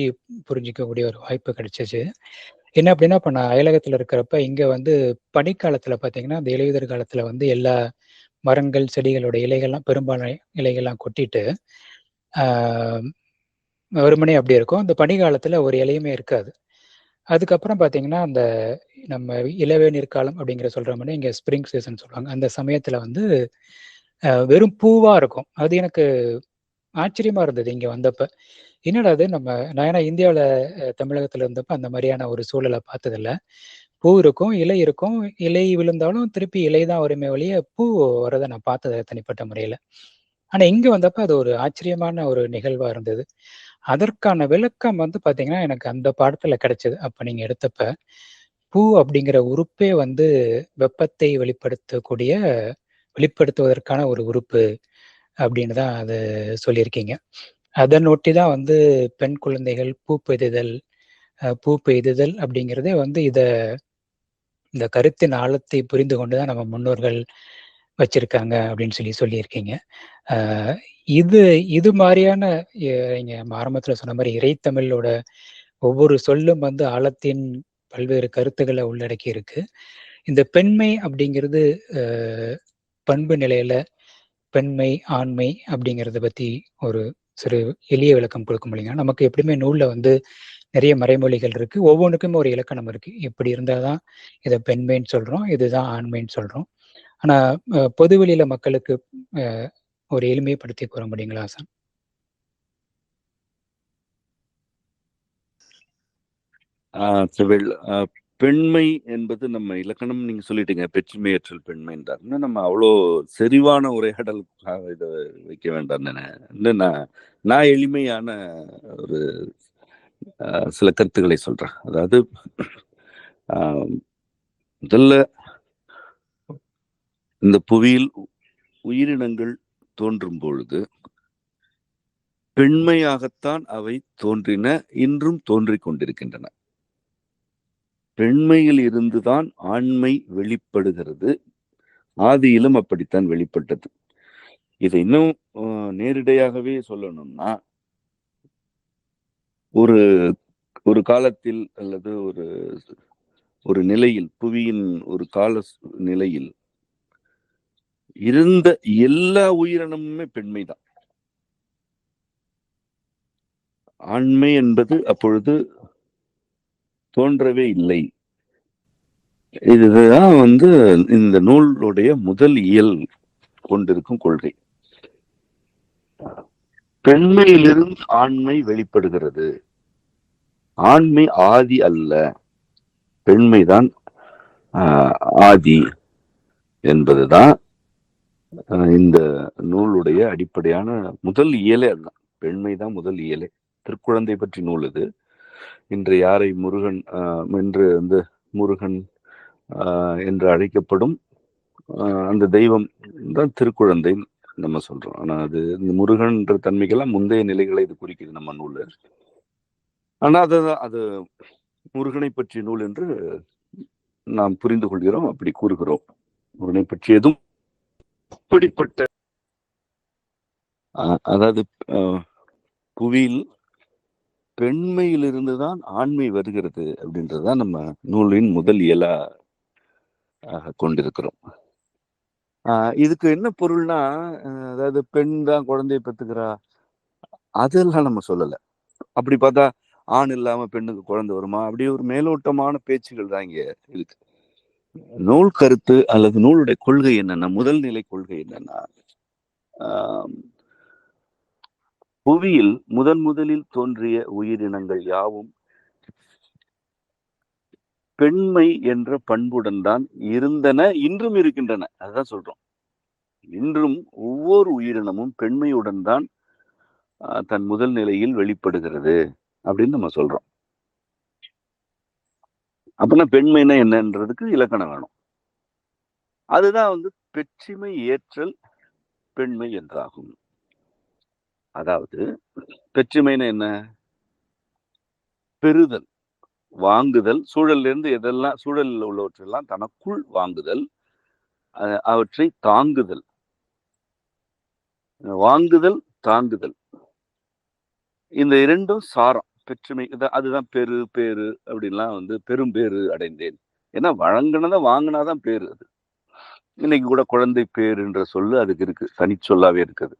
புரிஞ்சிக்கக்கூடிய ஒரு வாய்ப்பு கிடைச்சிச்சு. என்ன அப்படின்னா, இப்ப நான் அயலகத்துல இருக்கிறப்ப இங்க வந்து பனிக்காலத்துல பாத்தீங்கன்னா, அந்த இலையுதிர் காலத்துல வந்து எல்லா மரங்கள், செடிகளோட இலைகள்லாம் பெரும்பாலான இலைகள்லாம் கொட்டிட்டு வெறுமனே அப்படி இருக்கும். அந்த பனிக்காலத்துல ஒரு இலையுமே இருக்காது. அதுக்கப்புறம் பார்த்தீங்கன்னா, அந்த நம்ம இளவேநீர் காலம் அப்படிங்கிற சொல்ற மாரி இங்க ஸ்ப்ரிங் சீசன் சொல்லுவாங்க. அந்த சமயத்துல வந்து வெறும் பூவா இருக்கும். அது எனக்கு ஆச்சரியமா இருந்தது இங்க வந்தப்ப. என்னடா இது நான் ஏன்னா இந்தியாவுல தமிழகத்துல இருந்தப்ப அந்த மாரியான ஒரு சூழல பார்த்ததில்ல. பூ இருக்கும், இலை இருக்கும். இலை விழுந்தாலும் திருப்பி இலை தான் வருமே ஒழிய, பூ வரத நான் பார்த்ததில்ல தனிப்பட்ட முறையில. ஆனா இங்க வந்தப்ப அது ஒரு ஆச்சரியமான ஒரு நிகழ்வா இருந்தது. அதற்கான விளக்கம் வந்து பார்த்தீங்கன்னா, எனக்கு அந்த பாடத்துல கிடைச்சது. அப்ப நீங்க எடுத்தப்ப. பூ அப்படிங்கிற உறுப்பே வந்து வெப்பத்தை வெளிப்படுத்துவதற்கான ஒரு உறுப்பு அப்படின்னு தான் அது சொல்லியிருக்கீங்க. அதன் ஒட்டி தான் வந்து பெண் குழந்தைகள் பூ பெய்துதல் அப்படிங்கிறதே வந்து இந்த கருத்தின் ஆழத்தை புரிந்து கொண்டு தான் நம்ம முன்னோர்கள் வச்சிருக்காங்க அப்படின்னு சொல்லியிருக்கீங்க. இது இது மாரியான நீங்க ஆரம்பத்துல சொன்ன மாரி இறைத்தமிழோட ஒவ்வொரு சொல்லும் வந்து ஆழத்தின் பல்வேறு கருத்துக்களை உள்ளடக்கி இருக்கு. இந்த பெண்மை அப்படிங்கிறது பண்பு நிலையில பெண்மை, ஆண்மை அப்படிங்கிறத பத்தி ஒரு சிறு எளிய விளக்கம் கொடுக்க முடியுங்களா? நமக்கு எப்படியுமே நூல்ல வந்து நிறைய மறைமொழிகள் இருக்கு. ஒவ்வொன்றுக்கும் ஒரு இலக்கணம் இருக்கு. இப்படி இருந்தா தான் இத பெண்மைன்னு சொல்றோம். இதுதான் ஆண்மைன்னு சொல்றோம். ஆனா பொதுவெளியில மக்களுக்கு அ ஒரு எளிமைப்படுத்தி கூற முடியுங்களா ஆசான்? செவில் பெண்மை என்பது நம்ம இலக்கணம் நீங்க சொல்லிட்டீங்க. பெற்றுமையற்றல் பெண்மை என்றார். இன்னும் நம்ம அவ்வளோ செறிவான உரையாடலுக்காக இதை வைக்க வேண்டாம். நான் எளிமையான ஒரு சில கருத்துக்களை சொல்றேன். அதாவது முதல்ல இந்த புவியில் உயிரினங்கள் தோன்றும் பொழுது பெண்மையாகத்தான் அவை தோன்றின, இன்றும் தோன்றிக் கொண்டிருக்கின்றன. பெண்மையில் இருந்துதான் ஆண்மை வெளிப்படுகிறது. ஆதியிலும் அப்படித்தான் வெளிப்பட்டது. இதை இன்னும் நேரிடையாகவே சொல்லணும்னா, ஒரு ஒரு காலத்தில் அல்லது ஒரு நிலையில், புவியின் ஒரு கால நிலையில் இருந்த எல்லா உயிரினமுமே பெண்மைதான். ஆண்மை என்பது அப்பொழுது தோன்றவே இல்லை. இதுதான் வந்து இந்த நூலுடைய முதல் இயல் கொண்டிருக்கும் கொள்கை. பெண்மையிலிருந்து ஆண்மை வெளிப்படுகிறது. ஆண்மை ஆதி அல்ல, பெண்மைதான் ஆதி என்பதுதான் இந்த நூலுடைய அடிப்படையான முதல் இயலே. அதுதான், பெண்மைதான் முதல் இயலே. திருக்குழந்தை பற்றி நூல் இது. இன்று யாரை முருகன் என்று வந்து முருகன் என்று அழைக்கப்படும் அந்த தெய்வம் தான் திருக்குழந்தை நம்ம சொல்றோம். ஆனா அது இந்த முருகன்ற தன்மைக்கெல்லாம் முந்தைய நிலைகளை இது குறிக்குது நம்ம நூலு. ஆனா அது முருகனை பற்றிய நூல் என்று நாம் புரிந்து கொள்கிறோம், அப்படி கூறுகிறோம். முருகனை பற்றியதும் இப்படிப்பட்ட அதாவது புவியில் பெண்மையிலிருந்துதான் ஆண்மை வருகிறது அப்படின்றதுதான் நம்ம நூலின் முதல் இயலா கொண்டிருக்கிறோம். இதுக்கு என்ன பொருள்னா, அதாவது பெண் தான் குழந்தையை பெற்றுக்கிறா அதெல்லாம் நம்ம சொல்லல. அப்படி பார்த்தா ஆண் இல்லாம பெண்ணுக்கு குழந்தை வருமா, அப்படி ஒரு மேலோட்டமான பேச்சுகள் தான் இங்க இருக்கு. நூல் கருத்து அல்லது நூலுடைய கொள்கை என்னன்னா, முதல் நிலை கொள்கை என்னன்னா, புவியில் முதலில் தோன்றிய உயிரினங்கள் யாவும் பெண்மை என்ற பண்புடன் தான் இருந்தன, இன்றும் இருக்கின்றன. அதுதான் சொல்றோம். இன்றும் ஒவ்வொரு உயிரினமும் பெண்மையுடன் தான் தன் முதல் நிலையில் வெளிப்படுகிறது அப்படின்னு நம்ம சொல்றோம். அப்படின்னா பெண்மைனா என்னன்றதுக்கு இலக்கணம் வேணும். அதுதான் வந்து பெற்றிமை ஏற்றல் பெண்மை என்றாகும். அதாவது பெற்றிமைனா என்ன? பெறுதல், வாங்குதல், சூழல்ல இருந்து எதெல்லாம் சூழலில் உள்ளவற்றெல்லாம் தனக்குள் வாங்குதல், அவற்றை தாங்குதல். வாங்குதல், தாங்குதல், இந்த இரண்டும் சாரம் பெற்றுமை. அதுதான் பெரு பேரு அப்படின்லாம் வந்து பெரும் பேரு அடைந்தேன். ஏன்னா வழங்கினதை வாங்கினாதான் பேரு. அது இன்னைக்கு கூட குழந்தை பேருன்ற சொல்லு அதுக்கு இருக்கு, தனிச்சொல்லாவே இருக்குது.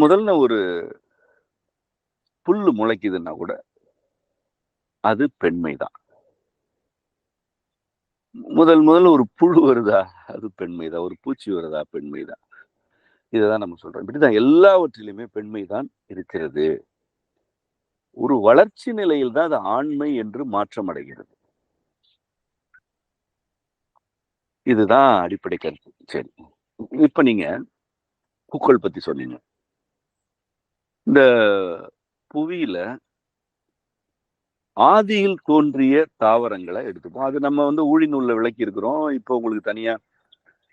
முதல்ல ஒரு புல்லு முளைக்குதுன்னா கூட அது பெண்மைதான். முதல்ல ஒரு புழு வருதா அது பெண்மைதான். ஒரு பூச்சி வருதா பெண்மைதான். இதைதான் நம்ம சொல்றோம். இப்படிதான் எல்லாவற்றிலுமே பெண்மைதான் இருக்கிறது. ஒரு வளர்ச்சி நிலையில் தான் அது ஆண்மை என்று மாற்றம் அடைகிறது. இதுதான் அடிப்படை கருத்து. சரி, இப்ப நீங்க பூக்கள் பத்தி சொன்னீங்க. இந்த புவியில ஆதியில் தோன்றிய தாவரங்களை எடுத்துப்போம். அது நம்ம வந்து ஊழி நூல்ல விளக்கி இருக்கிறோம். இப்போ உங்களுக்கு தனியா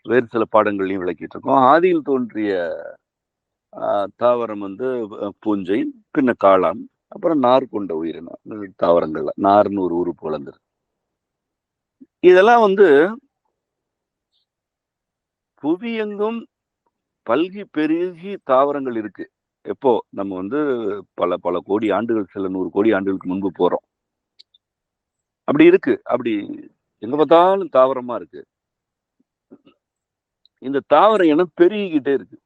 வேறு சில பாடங்கள்லையும் விளக்கிட்டு இருக்கோம். ஆதியில் தோன்றிய தாவரம் வந்து பூஞ்சை, பின்ன காளான், அப்புறம் நார் கொண்ட உயிரினம் தாவரங்கள்ல நார்னு ஒரு உறுப்பு வளர்ந்துரு. இதெல்லாம் வந்து புவியெங்கும் பல்கி பெருகி தாவரங்கள் இருக்கு. எப்போ நம்ம வந்து பல கோடி ஆண்டுகள், சில 100 கோடி ஆண்டுகளுக்கு முன்பு போறோம். அப்படி இருக்கு. அப்படி எங்க பார்த்தாலும் தாவரமா இருக்கு. இந்த தாவர இனம் பெருகிக்கிட்டே இருக்கு.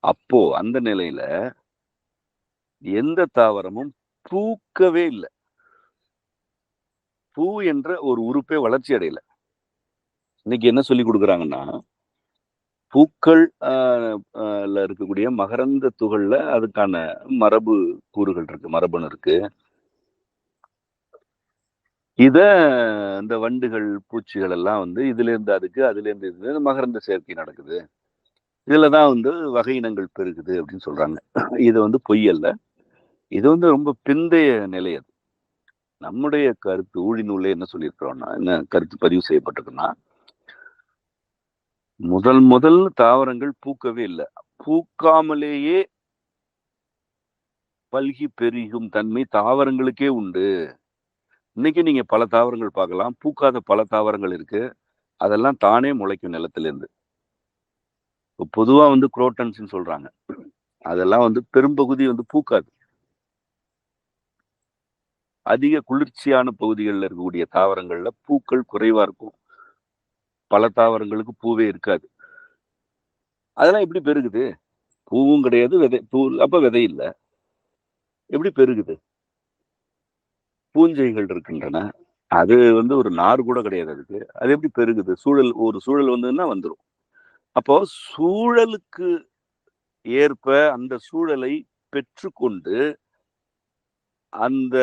அப்போ அந்த நிலையில எந்த தாவரமும் பூக்கவே இல்லை. பூ என்ற ஒரு உறுப்பே வளர்ச்சி அடையல. இன்னைக்கு என்ன சொல்லி கொடுக்குறாங்கன்னா, பூக்கள் இருக்கக்கூடிய மகரந்த துகள்ல அதுக்கான மரபு கூறுகள் இருக்கு, மரபணு இருக்கு. இத இந்த வண்டுகள், பூச்சிகள் எல்லாம் வந்து இதுல இருந்து அதுக்கு, அதுல இருந்து இது மகரந்த சேர்க்கை நடக்குது. இதுலதான் வந்து வகை இனங்கள் பெருகுது அப்படின்னு சொல்றாங்க. இது வந்து பொய் அல்ல. இது வந்து ரொம்ப பிந்தைய நிலை. அது நம்முடைய கருத்து ஊழி நூல்ல என்ன சொல்லியிருக்கிறோம்னா, என்ன கருத்து பதிவு செய்யப்பட்டிருக்குன்னா, முதல் தாவரங்கள் பூக்கவே இல்லை. பூக்காமலேயே பல்கி பெருகும் தன்மை தாவரங்களுக்கே உண்டு. இன்னைக்கு நீங்க பல தாவரங்கள் பார்க்கலாம். பூக்காத பல தாவரங்கள் இருக்கு. அதெல்லாம் தானே முளைக்கும் நிலத்திலிருந்து. பொதுவா வந்து குரோட்டன்ஸ் சொல்றாங்க. அதெல்லாம் வந்து பெரும்பகுதி வந்து பூக்காது. அதிக குளிர்ச்சியான பகுதிகளில் இருக்கக்கூடிய தாவரங்கள்ல பூக்கள் குறைவா இருக்கும். பல தாவரங்களுக்கு பூவே இருக்காது. அதெல்லாம் எப்படி பெருகுது? பூவும் கிடையாது, விதை பூ அப்ப விதை இல்லை. எப்படி பெருகுது? பூஞ்சைகள் இருக்கின்றன. அது வந்து ஒரு நார் கூட கிடையாது அதுக்கு. அது எப்படி பெருகுது? ஒரு சூழல் வந்ததுன்னா வந்துடும். அப்போ சூழலுக்கு ஏற்ப அந்த சூழலை பெற்றுக்கொண்டு அந்த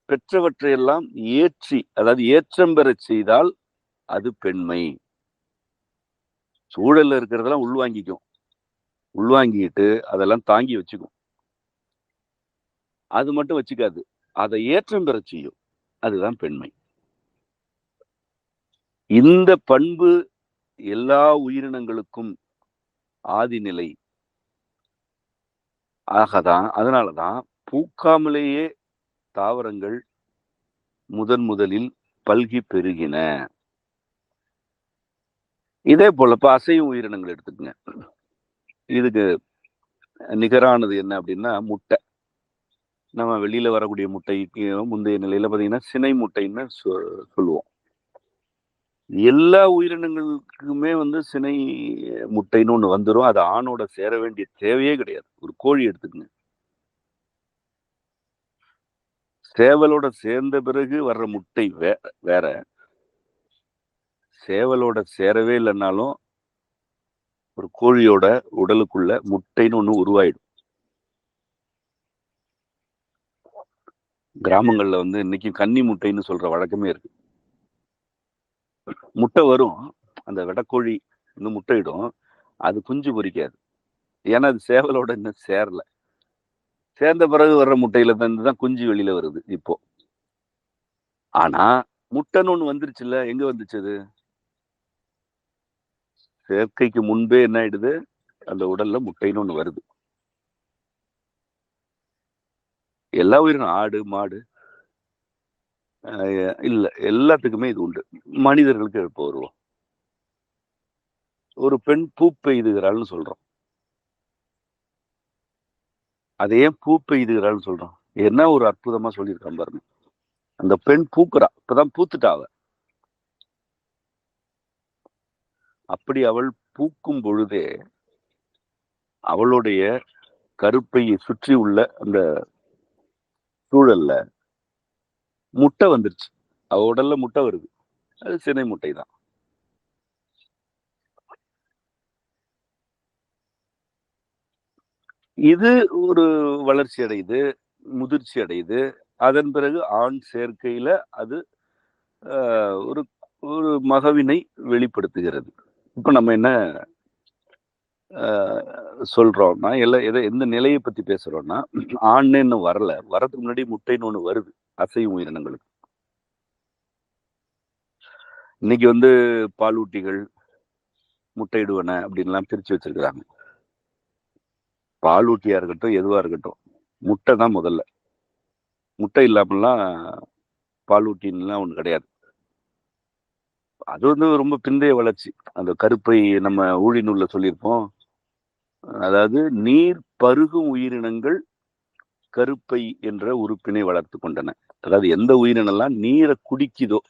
பெற்றவற்றையெல்லாம் ஏற்றி, அதாவது ஏற்றம் பெற செய்தால் அது பெண்மை. சூழல்ல இருக்கிறதெல்லாம் உள்வாங்கிக்கும். உள்வாங்கிட்டு அதெல்லாம் தாங்கி வச்சுக்கும். அது மட்டும் வச்சுக்காது, அதை ஏற்றம் பெற செய்யும். அதுதான் பெண்மை. இந்த பண்பு எல்லா உயிரினங்களுக்கும் ஆதிநிலை ஆகதான் அதனாலதான் பூக்காமலேயே தாவரங்கள் முதலில் பல்கி பெருகின. இதே போல இப்ப அசையும் உயிரினங்கள் எடுத்துக்கங்க. இதுக்கு நிகரானது என்ன அப்படின்னா முட்டை. நம்ம வெளியில வரக்கூடிய முட்டைக்கு முந்தைய நிலையில பாத்தீங்கன்னா சினை முட்டைன்னு சொல்லுவோம். எல்லா உயிரினங்களுக்குமே சினை முட்டைன்னு ஒண்ணு வந்துடும். அது ஆணோட சேர வேண்டிய தேவையே கிடையாது. ஒரு கோழி எடுத்துக்கங்க. சேவலோட சேர்ந்த பிறகு வர்ற முட்டை வேற. சேவலோட சேரவே இல்லைன்னாலும் ஒரு கோழியோட உடலுக்குள்ள முட்டைன்னு ஒண்ணு உருவாயிடும். கிராமங்கள்ல இன்னைக்கு கன்னி முட்டைன்னு சொல்ற வழக்கமே இருக்கு. முட்டை வரும், அந்த வெடக்கோழி முட்டையிடும், அது குஞ்சு பொரிக்காது. ஏன்னா அது சேவலோட இன்னும் சேரல. சேர்ந்த பிறகு வர்ற முட்டையில தான் குஞ்சு வெளியில வருது இப்போ. ஆனா முட்டைன்னு ஒண்ணு வந்துருச்சுல்ல, எங்க வந்துச்சு அது? சேர்க்கைக்கு முன்பே என்ன ஆயிடுது, அந்த உடல்ல முட்டைன்னு ஒண்ணு வருது. எல்லா உயிரினம், ஆடு மாடு இல்ல, எல்லாத்துக்குமே இது உண்டு. மனிதர்களுக்கு இப்போ வருவோம். ஒரு பெண் பூ பெய்துகிறாள்னு சொல்றோம். அதே பூ பெய்துகிறாள்னு சொல்றோம். என்ன ஒரு அற்புதமா சொல்லியிருக்கான் பாருங்க. அந்த பெண் பூக்குறா, இப்பதான் பூத்துட்டா அவ. அப்படி அவள் பூக்கும் பொழுதே அவளுடைய கருப்பையை சுற்றி உள்ள அந்த சூழல்ல முட்டை வந்துருச்சு. அவ உடல்ல முட்டை வருது. அது சினை முட்டை தான். இது ஒரு வளர்ச்சி அடையுது, முதிர்ச்சி அடையுது. அதன் பிறகு ஆண் சேர்க்கையில அது ஒரு ஒரு மகவினை வெளிப்படுத்துகிறது. இப்ப நம்ம என்ன சொல்றோம்னா, எந்த நிலையை பத்தி பேசுறோம்னா, ஆண்னு இன்னும் வரல. வரதுக்கு முன்னாடி முட்டைன்னு ஒண்ணு வருது அசையும் உயிரினங்களுக்கு. இன்னைக்கு பாலூட்டிகள் முட்டையிடுவன அப்படின்லாம் பிரிச்சு வச்சிருக்கிறாங்க. பாலூட்டியா இருக்கட்டும், எதுவா இருக்கட்டும், முட்டை தான் முதல்ல. முட்டை இல்லாமலாம் பாலூட்டின்லாம் ஒண்ணு கிடையாது. அது ரொம்ப பிந்தைய வளர்ச்சி. அந்த கருப்பை நம்ம ஊழி நூல்ல சொல்லியிருப்போம். அதாவது நீர் பருகும் உயிரினங்கள் கருப்பை என்ற உறுப்பினை வளர்த்து கொண்டன. அதாவது எந்த உயிரினம்லாம் நீரை குடிக்குதோ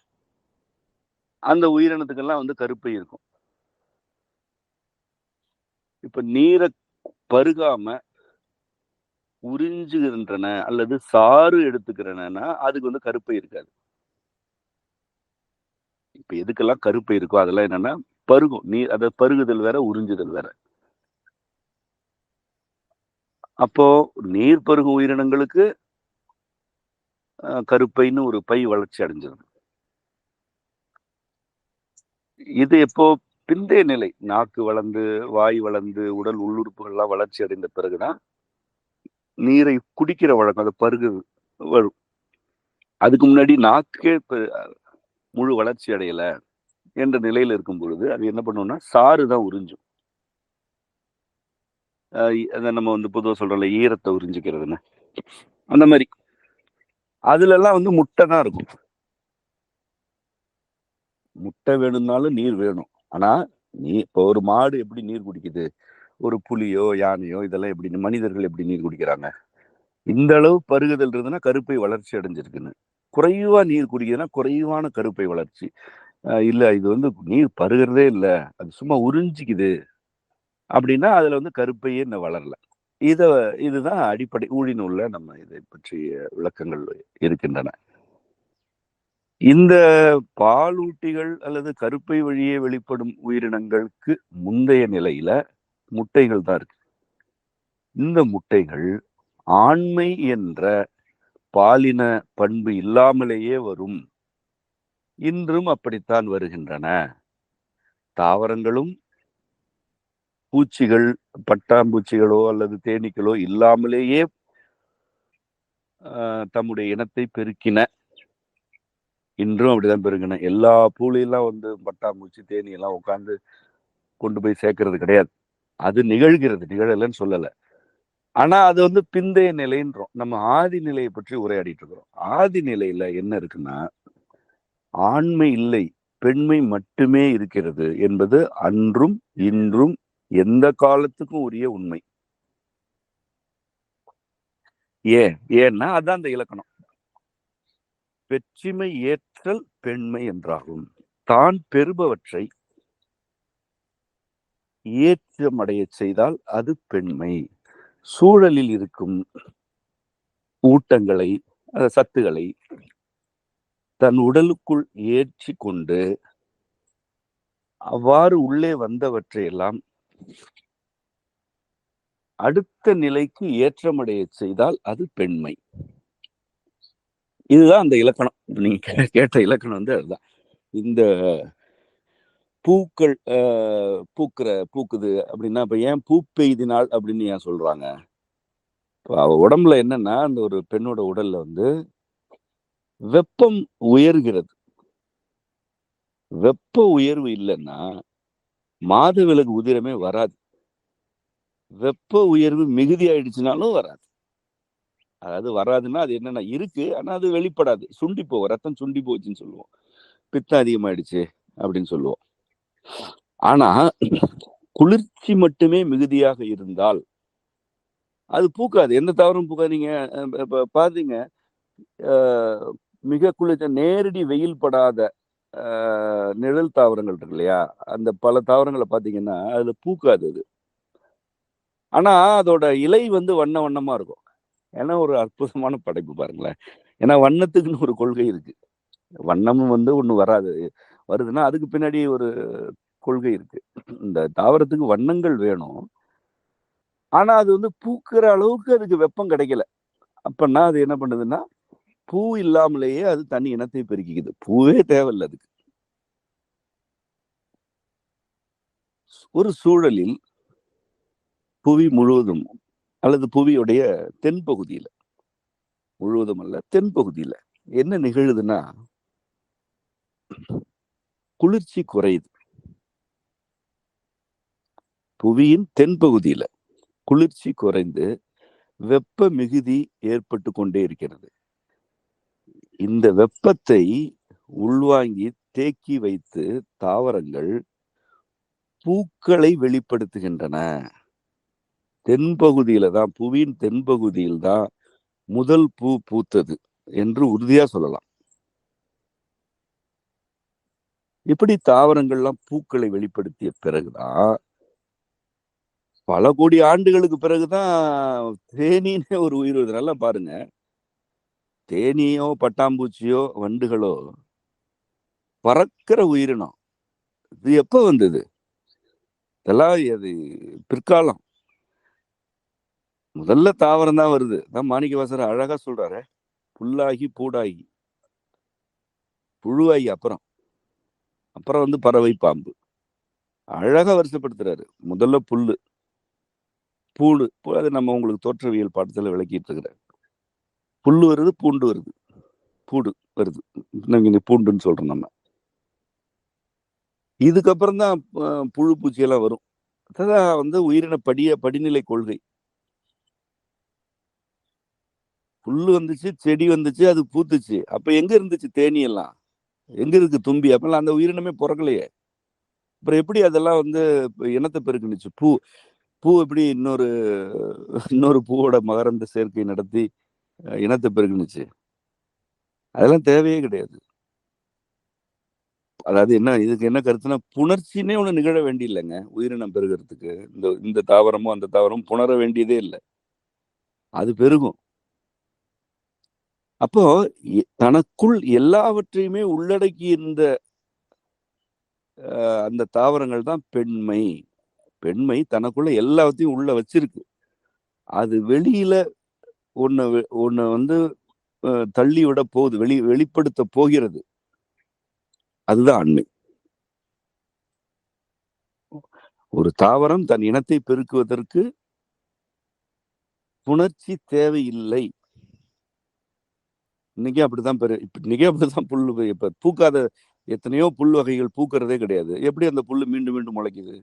அந்த உயிரினத்துக்கெல்லாம் கருப்பை இருக்கும். இப்ப நீரை பருகாம உறிஞ்சுகின்றன அல்லது சாறு எடுத்துக்கிறனா அதுக்கு கருப்பை இருக்காது. இப்ப எதுக்கெல்லாம் கருப்பை இருக்கோ அதெல்லாம் என்னன்னா பருகும். நீர், அதை பருகுதல் வேற, உறிஞ்சுதல் வேற. அப்போ நீர் பருகும் உயிரினங்களுக்கு கருப்பைன்னு ஒரு பை வளர்ச்சி அடைஞ்சிருது. இது எப்போ பிந்தைய நிலை, நாக்கு வளர்ந்து வாய் வளர்ந்து உடல் உள்ளுறுப்புகள்லாம் வளர்ச்சி அடைந்த பிறகுதான் நீரை குடிக்கிற வழக்கம், அதை பருகு வரும். அதுக்கு முன்னாடி நாக்கே முழு வளர்ச்சி அடையல என்ற நிலையில இருக்கும் பொழுது அது என்ன பண்ணும்னா சாறு தான் உறிஞ்சும். அதை நம்ம பொதுவாக சொல்றோம்ல, ஈரத்தை உறிஞ்சிக்கிறதுன்னு, அந்த மாதிரி அதுல எல்லாம் முட்டை தான் இருக்கும். முட்டை வேணும்னாலும் நீர் வேணும். ஆனா இப்போ ஒரு மாடு எப்படி நீர் குடிக்குது, ஒரு புலியோ யானையோ இதெல்லாம் எப்படி, மனிதர்கள் எப்படி நீர் குடிக்கிறாங்க? இந்த அளவு பருகுதல் இருந்ததுன்னா கருப்பை வளர்ச்சி அடைஞ்சிருக்குன்னு. குறைவா நீர் குடிக்குதுன்னா குறைவான கருப்பை வளர்ச்சி. இல்ல இது நீர் பருகிறதே இல்லை, அது சும்மா உறிஞ்சிக்குது அப்படின்னா அதுல கருப்பையே இன்னும் வளரல. இதுதான் அடிப்படை ஊழி நூல்ல நம்ம இதை பற்றிய விளக்கங்கள் இருக்கின்றன. இந்த பாலூட்டிகள் அல்லது கருப்பை வழியே வெளிப்படும் உயிரினங்களுக்கு முந்தைய நிலையில முட்டைகள் தான் இருக்கு. இந்த முட்டைகள் ஆண்மை என்ற பாலின பண்பு இல்லாமலேயே வரும். இன்றும் அப்படித்தான் வருகின்றன. தாவரங்களும் பூச்சிகள், பட்டாம்பூச்சிகளோ அல்லது தேனீக்களோ இல்லாமலேயே தம்முடைய இனத்தை பெருக்கின. இன்றும் அப்படிதான் பெருக்கின. எல்லா பூலையெல்லாம் பட்டாம்பூச்சி தேனி எல்லாம் உட்காந்து கொண்டு போய் சேர்க்கறது கிடையாது. அது நிகழ்கிறது, நிகழலன்னு சொல்லல. ஆனா அது வந்து பிந்தைய நிலைன்றோம். நம்ம ஆதி நிலையை பற்றி உரையாடிட்டு இருக்கிறோம். ஆதி நிலையில என்ன இருக்குன்னா, ஆண்மை இல்லை, பெண்மை மட்டுமே இருக்கிறது என்பது அன்றும் இன்றும் எந்த காலத்துக்கும் உரிய உண்மை. ஏன்னா அதான் அந்த இலக்கணம். பெற்றிமை ஏற்றல் பெண்மை என்றாகும். தான் பெறுபவற்றை ஏற்றமடைய செய்தால் அது பெண்மை. சூழலில் இருக்கும் ஊட்டங்களை, சத்துக்களை தன் உடலுக்குள் ஏற்றி கொண்டு அவ்வாறு உள்ளே வந்தவற்றை எல்லாம் அடுத்த நிலைக்கு ஏற்றமடைய செய்தால் அது பெண்மை. இதுதான் அந்த இலக்கணம். நீங்க கேட்ட இலக்கணம் வந்து அதுதான். இந்த பூக்கள் பூக்குது அப்படின்னா இப்ப ஏன் பூ பெய்தினாள் அப்படின்னு ஏன் சொல்றாங்க? அவ உடம்புல என்னன்னா, அந்த ஒரு பெண்ணோட உடல்ல வந்து வெப்பம் உயர்கிறது. வெப்ப உயர்வு இல்லைன்னா மாதவிலக்கு உதிரமே வராது. வெப்ப உயர்வு மிகுதி ஆயிடுச்சுனாலும் வராது. அதாவது வராதுன்னா அது என்னன்னா இருக்கு, ஆனா அது வெளிப்படாது. சுண்டி போகும், ரத்தம் சுண்டி போச்சுன்னு சொல்லுவோம். பித்தம் அதிகமாயிடுச்சு அப்படின்னு சொல்லுவோம். ஆனா குளிர்ச்சி மட்டுமே மிகுதியாக இருந்தால் அது பூக்காது. எந்த தாவரம் பூக்காது. நீங்க பாத்தீங்க, மிக குளிர்ச்ச நேரடி வெயில் படாத நிழல் தாவரங்கள் இருக்கு இல்லையா, அந்த பல தாவரங்களை பாத்தீங்கன்னா அதுல பூக்காது அது. ஆனா அதோட இலை வந்து வண்ண வண்ணமா இருக்கும். ஏன்னா ஒரு அற்புதமான படைப்பு பாருங்களேன். ஏன்னா வண்ணத்துக்குன்னு ஒரு கொள்கை இருக்கு. வண்ணமும் வந்து ஒண்ணு வராது. வருதுன்னா அதுக்கு பின்னாடி ஒரு கொள்கை இருக்கு. இந்த தாவரத்துக்கு வண்ணங்கள் வேணும். ஆனா அது வந்து பூக்கிற அளவுக்கு அதுக்கு வெப்பம் கிடைக்கல. அப்பன்னா அது என்ன பண்ணுதுன்னா, பூ இல்லாமலேயே அது தனி இனத்தை பெருக்கிக்குது. பூவே தேவையில்ல அதுக்கு. ஒரு சூழலில் புவி முழுவதும் அல்லது புவியுடைய தென்பகுதியில, முழுவதும் அல்ல தென்பகுதியில என்ன நிகழுதுன்னா, குளிர்ச்சி குறையுது. புவியின் தென்பகுதியில குளிர்ச்சி குறைந்து வெப்ப மிகுதி ஏற்பட்டு கொண்டே இருக்கிறது. இந்த வெப்பத்தை உள்வாங்கி தேக்கி வைத்து தாவரங்கள் பூக்களை வெளிப்படுத்துகின்றன. தென்பகுதியில தான், புவியின் தென்பகுதியில் தான் முதல் பூ பூத்தது என்று உறுதியா சொல்லலாம். இப்படி தாவரங்கள்லாம் பூக்களை வெளிப்படுத்திய பிறகுதான், பல கோடி ஆண்டுகளுக்கு பிறகுதான் தேனீனே ஒரு உயிர் வருது. நல்லா பாருங்க, தேனியோ பட்டாம்பூச்சியோ வண்டுகளோ பறக்கிற உயிரினம். இது எப்ப வந்தது? இதெல்லாம் அது பிற்காலம். முதல்ல தாவரம் தான் வருது. தான் மாணிக்கவாசகர் அழகா சொல்றாரு, புல்லாகி பூடாகி புழுவாகி அப்புறம் வந்து பறவை பாம்பு. அழகா வருஷப்படுத்துறாரு. முதல்ல புல்லு, பூடு. அது நம்ம உங்களுக்கு தோற்றவியல் பாடத்துல விளக்கிட்டு இருக்கிறார். புல்லு வருது, பூண்டு வருது, பூடு வருது. நீங்க பூண்டுன்னு சொல்றோம் நம்ம. இதுக்கப்புறம் தான் புழு பூச்சி எல்லாம் வரும். அதான் வந்து உயிரின படிநிலை கொள்கை. புல்லு வந்துச்சு, செடி வந்துச்சு, அது பூத்துச்சு. அப்ப எங்க இருந்துச்சு தேனி எல்லாம்? எங்க இருக்கு தும்பி? அப்பெல்லாம் அந்த உயிரினமே பிறக்கலையே. அப்புறம் எப்படி அதெல்லாம் வந்து இனத்தை பெருக்குனுச்சு? பூ எப்படி இன்னொரு பூவோட மகரந்த சேர்க்கை நடத்தி இனத்தை பெருக்குனுச்சு? அதெல்லாம் தேவையே கிடையாது. அதாவது இதுக்கு என்ன கருத்துன்னா, புணர்ச்சினே ஒண்ணு நிகழ வேண்டியில்லைங்க உயிரினம் பெருகிறதுக்கு. இந்த தாவரமும் அந்த தாவரமும் புணர வேண்டியதே இல்லை. அது பெருகும். அப்போ தனக்குள் எல்லாவற்றையுமே உள்ளடக்கி இருந்த அந்த தாவரங்கள் தான் பெண்மை. பெண்மை தனக்குள்ள எல்லாத்தையும் உள்ள வச்சிருக்கு. அது வெளியில ஒண்ணு வந்து தள்ளி விட போகுது, வெளிப்படுத்த போகிறது. அதுதான் ஆண்மை. ஒரு தாவரம் தன் இனத்தை பெருக்குவதற்கு புணர்ச்சி தேவையில்லை. இன்னைக்கே அப்படித்தான் புல்லு. இப்ப பூக்காத எத்தனையோ புல் வகைகள் பூக்கிறதே கிடையாது. எப்படி அந்த புல்லு மீண்டும் மீண்டும் முளைக்குது?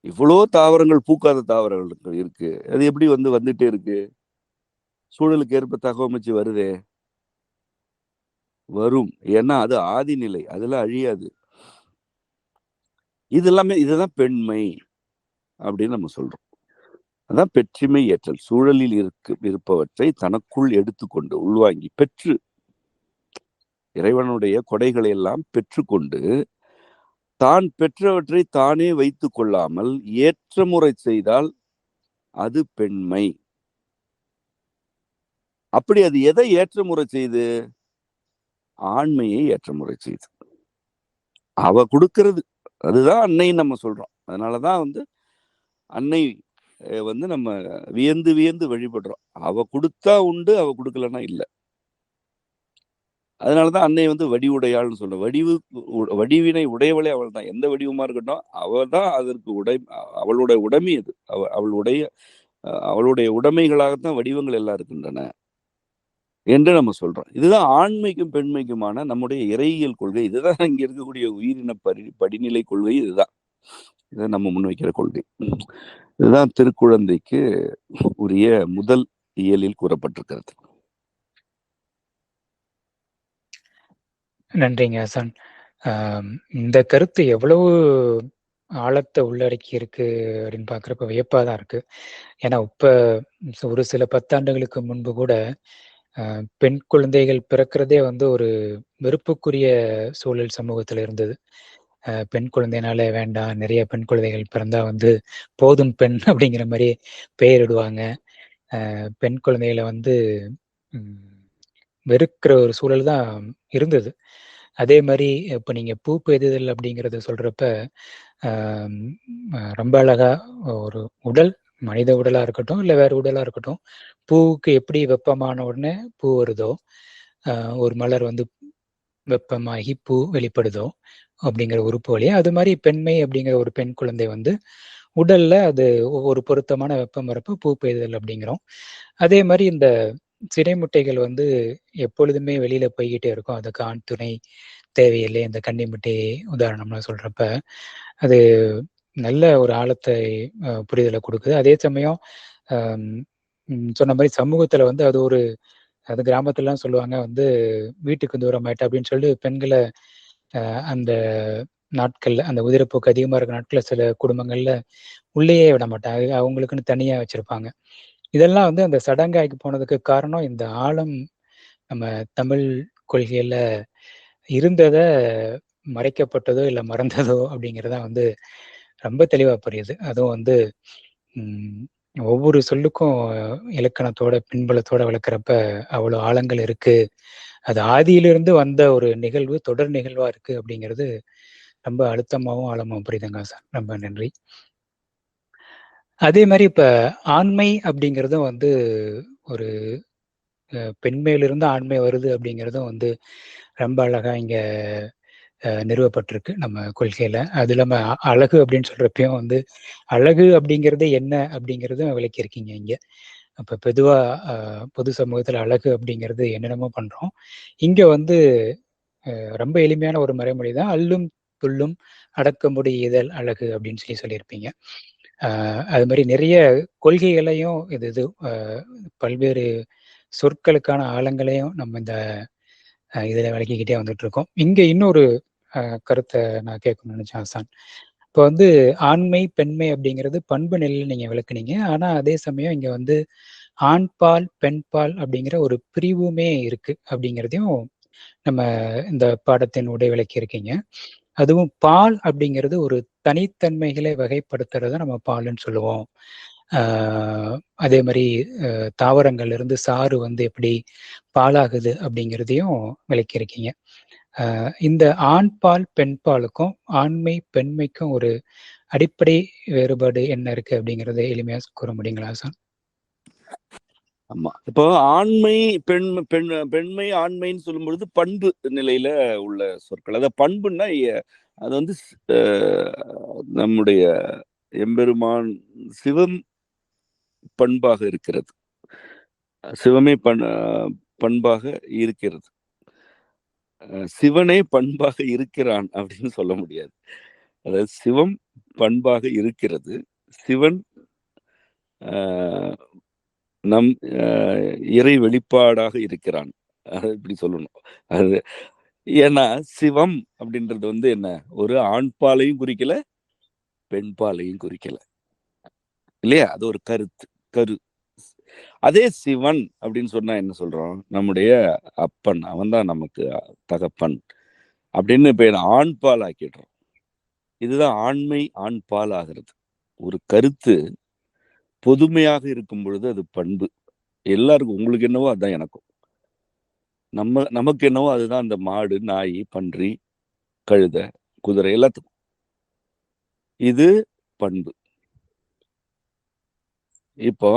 இவ்வளோ தாவரங்கள், பூக்காத தாவரங்கள் இருக்கு. அது எப்படி வந்துட்டே இருக்கு? சூழலுக்கு ஏற்ப தகவமைச்சு வருதே. வரும். ஏன்னா அது ஆதி நிலை. அதெல்லாம் அழியாது. இதுதான் பெண்மை அப்படின்னு நம்ம சொல்றோம். அதான் பெற்றிமை ஏற்றல். சூழலில் இருப்பவற்றை தனக்குள் எடுத்துக்கொண்டு உள்வாங்கி பெற்று, இறைவனுடைய கொடைகளை எல்லாம் பெற்றுக்கொண்டு தான் பெற்றவற்றை தானே வைத்துக் கொள்ளாமல் ஏற்றமுறை செய்தால் அது பெண்மை. அப்படி அது எதை ஏற்றமுறை செய்து? ஆண்மையை ஏற்றமுறை செய்து. அவ கொடுக்கிறது. அதுதான் அன்னைன்னு நம்ம சொல்றோம். அதனாலதான் அன்னை நம்ம வியந்து வியந்து வழிபடுறோம். அவ கொடுத்தா உண்டு, அவ கொடுக்கலன்னா இல்ல. அதனாலதான் அன்னை வடிவுடையாள்னு சொல்றோம். வடிவினை உடையவளே அவள் தான். எந்த வடிவமா இருக்கட்டும், அவள் தான் அதற்கு அவளுடைய உடைமை அது. அவளுடைய உடைமைகளாகத்தான் வடிவங்கள் எல்லாம் இருக்கின்றன என்று நம்ம சொல்றோம். இதுதான் ஆண்மைக்கும் பெண்மைக்குமான நம்முடைய இறையியல் கொள்கை. இதுதான் இங்க இருக்கக்கூடிய உயிரின படிநிலை கொள்கை. இதுதான் இதை நம்ம முன்வைக்கிற கொள்கை. இதுதான் திருக்குழந்தைக்கு உரிய முதல் இயலில் கூறப்பட்டிருக்கிறது. நன்றிங்க ஹசன். இந்த கருத்து எவ்வளவு ஆழத்தை உள்ளடக்கி இருக்கு அப்படின்னு பார்க்குறப்ப வியப்பாக தான் இருக்கு. ஏன்னா இப்ப ஒரு சில 10 ஆண்டுகளுக்கு முன்பு கூட பெண் குழந்தைகள் பிறக்கிறதே ஒரு வெறுப்புக்குரிய சூழல் சமூகத்துல இருந்தது. பெண் குழந்தைனால வேண்டாம், நிறைய பெண் குழந்தைகள் பிறந்தா போதும் பெண் அப்படிங்கிற மாதிரி பெயரிடுவாங்க. பெண் குழந்தைகளை வெறுக்கிற ஒரு சூழல் தான் இருந்தது. அதே மாதிரி இப்போ நீங்க பூ பெய்துதல் அப்படிங்கிறத சொல்றப்ப ரொம்ப அழகா ஒரு உடல், மனித உடலா இருக்கட்டும் இல்லை வேற உடலா இருக்கட்டும், பூவுக்கு எப்படி வெப்பமான உடனே பூ வருதோ, ஒரு மலர் வெப்பமாகி பூ வெளிப்படுதோ அப்படிங்கிற உறுப்பு வழியா, அது மாதிரி பெண்மை அப்படிங்கிற ஒரு பெண் குழந்தை உடல்ல அது ஒரு பொருத்தமான வெப்பம் வரப்ப பூ பெய்தல் அப்படிங்கிறோம். அதே மாதிரி இந்த சினைமுட்டைகள் எப்பொழுதுமே வெளியில போய்கிட்டே இருக்கும். அதுக்கு ஆண் துணை தேவையில்லை. இந்த கன்னிமுட்டை உதாரணம்னா சொல்றப்ப அது நல்ல ஒரு ஆழத்தை புரிதலை கொடுக்குது. அதே சமயம் சொன்ன மாதிரி சமூகத்துல அது கிராமத்துலலாம் சொல்லுவாங்க வீட்டுக்கு தூரமாயிட்ட அப்படின்னு சொல்லி பெண்களை அந்த நாட்கள்ல, அந்த உதிரப்போக்கு அதிகமா இருக்க நாட்கள்ல சில குடும்பங்கள்ல உள்ளேயே விட மாட்டாங்க. அவங்களுக்குன்னு தனியா வச்சிருப்பாங்க. இதெல்லாம் அந்த சடங்காக்கி போனதுக்கு காரணம் இந்த ஆழம் நம்ம தமிழ் கொள்கையில இருந்தத மறைக்கப்பட்டதோ இல்லை மறந்ததோ அப்படிங்கிறதா ரொம்ப தெளிவா புரியுது. அதுவும் ஒவ்வொரு சொல்லுக்கும் இலக்கணத்தோட பின்புலத்தோட விளக்குறப்ப அவ்வளோ ஆழங்கள் இருக்கு. அது ஆதியிலிருந்து வந்த ஒரு நிகழ்வு தொடர் நிகழ்வா இருக்கு அப்படிங்கிறது ரொம்ப அழுத்தமாகவும் ஆழமாகவும் புரியுதுங்க சார். ரொம்ப நன்றி. அதே மாதிரி இப்ப ஆண்மை அப்படிங்கிறதும் ஒரு பெண்மையிலிருந்து ஆண்மை வருது அப்படிங்கிறதும் ரொம்ப அழகா இங்க நிறுவப்பட்டிருக்கு நம்ம கொள்கையில. அது இல்லாம அழகு அப்படின்னு சொல்றப்பயும் அழகு அப்படிங்கிறது என்ன அப்படிங்கிறதும் விளக்கியிருக்கீங்க இங்க. அப்ப பொதுவா பொது சமூகத்துல அழகு அப்படிங்கிறது என்னென்னமோ பண்றோம். இங்க ரொம்ப எளிமையான ஒரு மறைமொழி தான், அல்லும் துள்ளும் அடக்கமுடி இதழ் அழகு அப்படின்னு சொல்லியிருப்பீங்க. அது மாதிரி நிறைய கொள்கைகளையும் இது பல்வேறு சொற்களுக்கான ஆழங்களையும் நம்ம இந்த இதுல விளக்கிக்கிட்டே வந்துட்டு இருக்கோம். இங்க இன்னொரு கருத்தை நான் கேட்கணும்னு நினைச்சேன் ஹசான். இப்போ ஆண்மை பெண்மை அப்படிங்கிறது பண்பு நிலையில் நீங்க விளக்குனீங்க. ஆனா அதே சமயம் இங்க ஆண்பால் பெண்பால் அப்படிங்கிற ஒரு பிரிவுமே இருக்கு அப்படிங்கிறதையும் நம்ம இந்த பாடத்தின் உடை விளக்கி இருக்கீங்க. அதுவும் பால் அப்படிங்கிறது ஒரு தனித்தன்மைகளை வகைப்படுத்துறத நம்ம பால்னு சொல்லுவோம். அதே மாதிரி தாவரங்கள்ல இருந்து சாறு எப்படி பாலாகுது அப்படிங்கிறதையும் விளக்கியிருக்கீங்க. இந்த ஆண்பால் பெண்பாலுக்கும் ஆண்மை பெண்மைக்கும் ஒரு அடிப்படை வேறுபாடு என்ன இருக்கு அப்படிங்கறத எளிமையா கூற முடியுங்களா சார்? ஆமா, இப்போ ஆண்மை பெண்மை ஆண்மைன்னு சொல்லும் பொழுது பண்பு நிலையில உள்ள சொற்கள். அத பண்புன்னா அது நம்முடைய எம்பெருமான் சிவம் பண்பாக இருக்கிறது. சிவமே பண்பாக இருக்கிறது. சிவனே பண்பாக இருக்கிறான் அப்படின்னு சொல்ல முடியாது. அதாவது சிவம் பண்பாக இருக்கிறது. சிவன் நம் இறை வெளிப்பாடாக இருக்கிறான். இப்படி சொல்லணும். அது ஏன்னா சிவம் அப்படின்றது வந்து என்ன, ஒரு ஆண்பாலையும் குறிக்கல, பெண்பாலையும் குறிக்கல, இல்லையா? அது ஒரு கரு. அதே சிவன் அப்படின்னு சொன்னா என்ன சொல்றோம், நம்முடைய அப்பன், அவன் தான் நமக்கு தகப்பன் அப்படின்னு இப்ப ஆண்பால் ஆக்கிடுறோம். இதுதான் ஆண்மை ஆண்பால் ஆகிறது. ஒரு கருத்து பொதுமையாக இருக்கும் பொழுது அது பண்பு. எல்லாருக்கும், உங்களுக்கு என்னவோ அதுதான் எனக்கும், நமக்கு என்னவோ அதுதான் அந்த மாடு, நாய், பன்றி, கழுதை, குதிரை, எல்லாத்துக்கும் இது பண்பு. இப்போ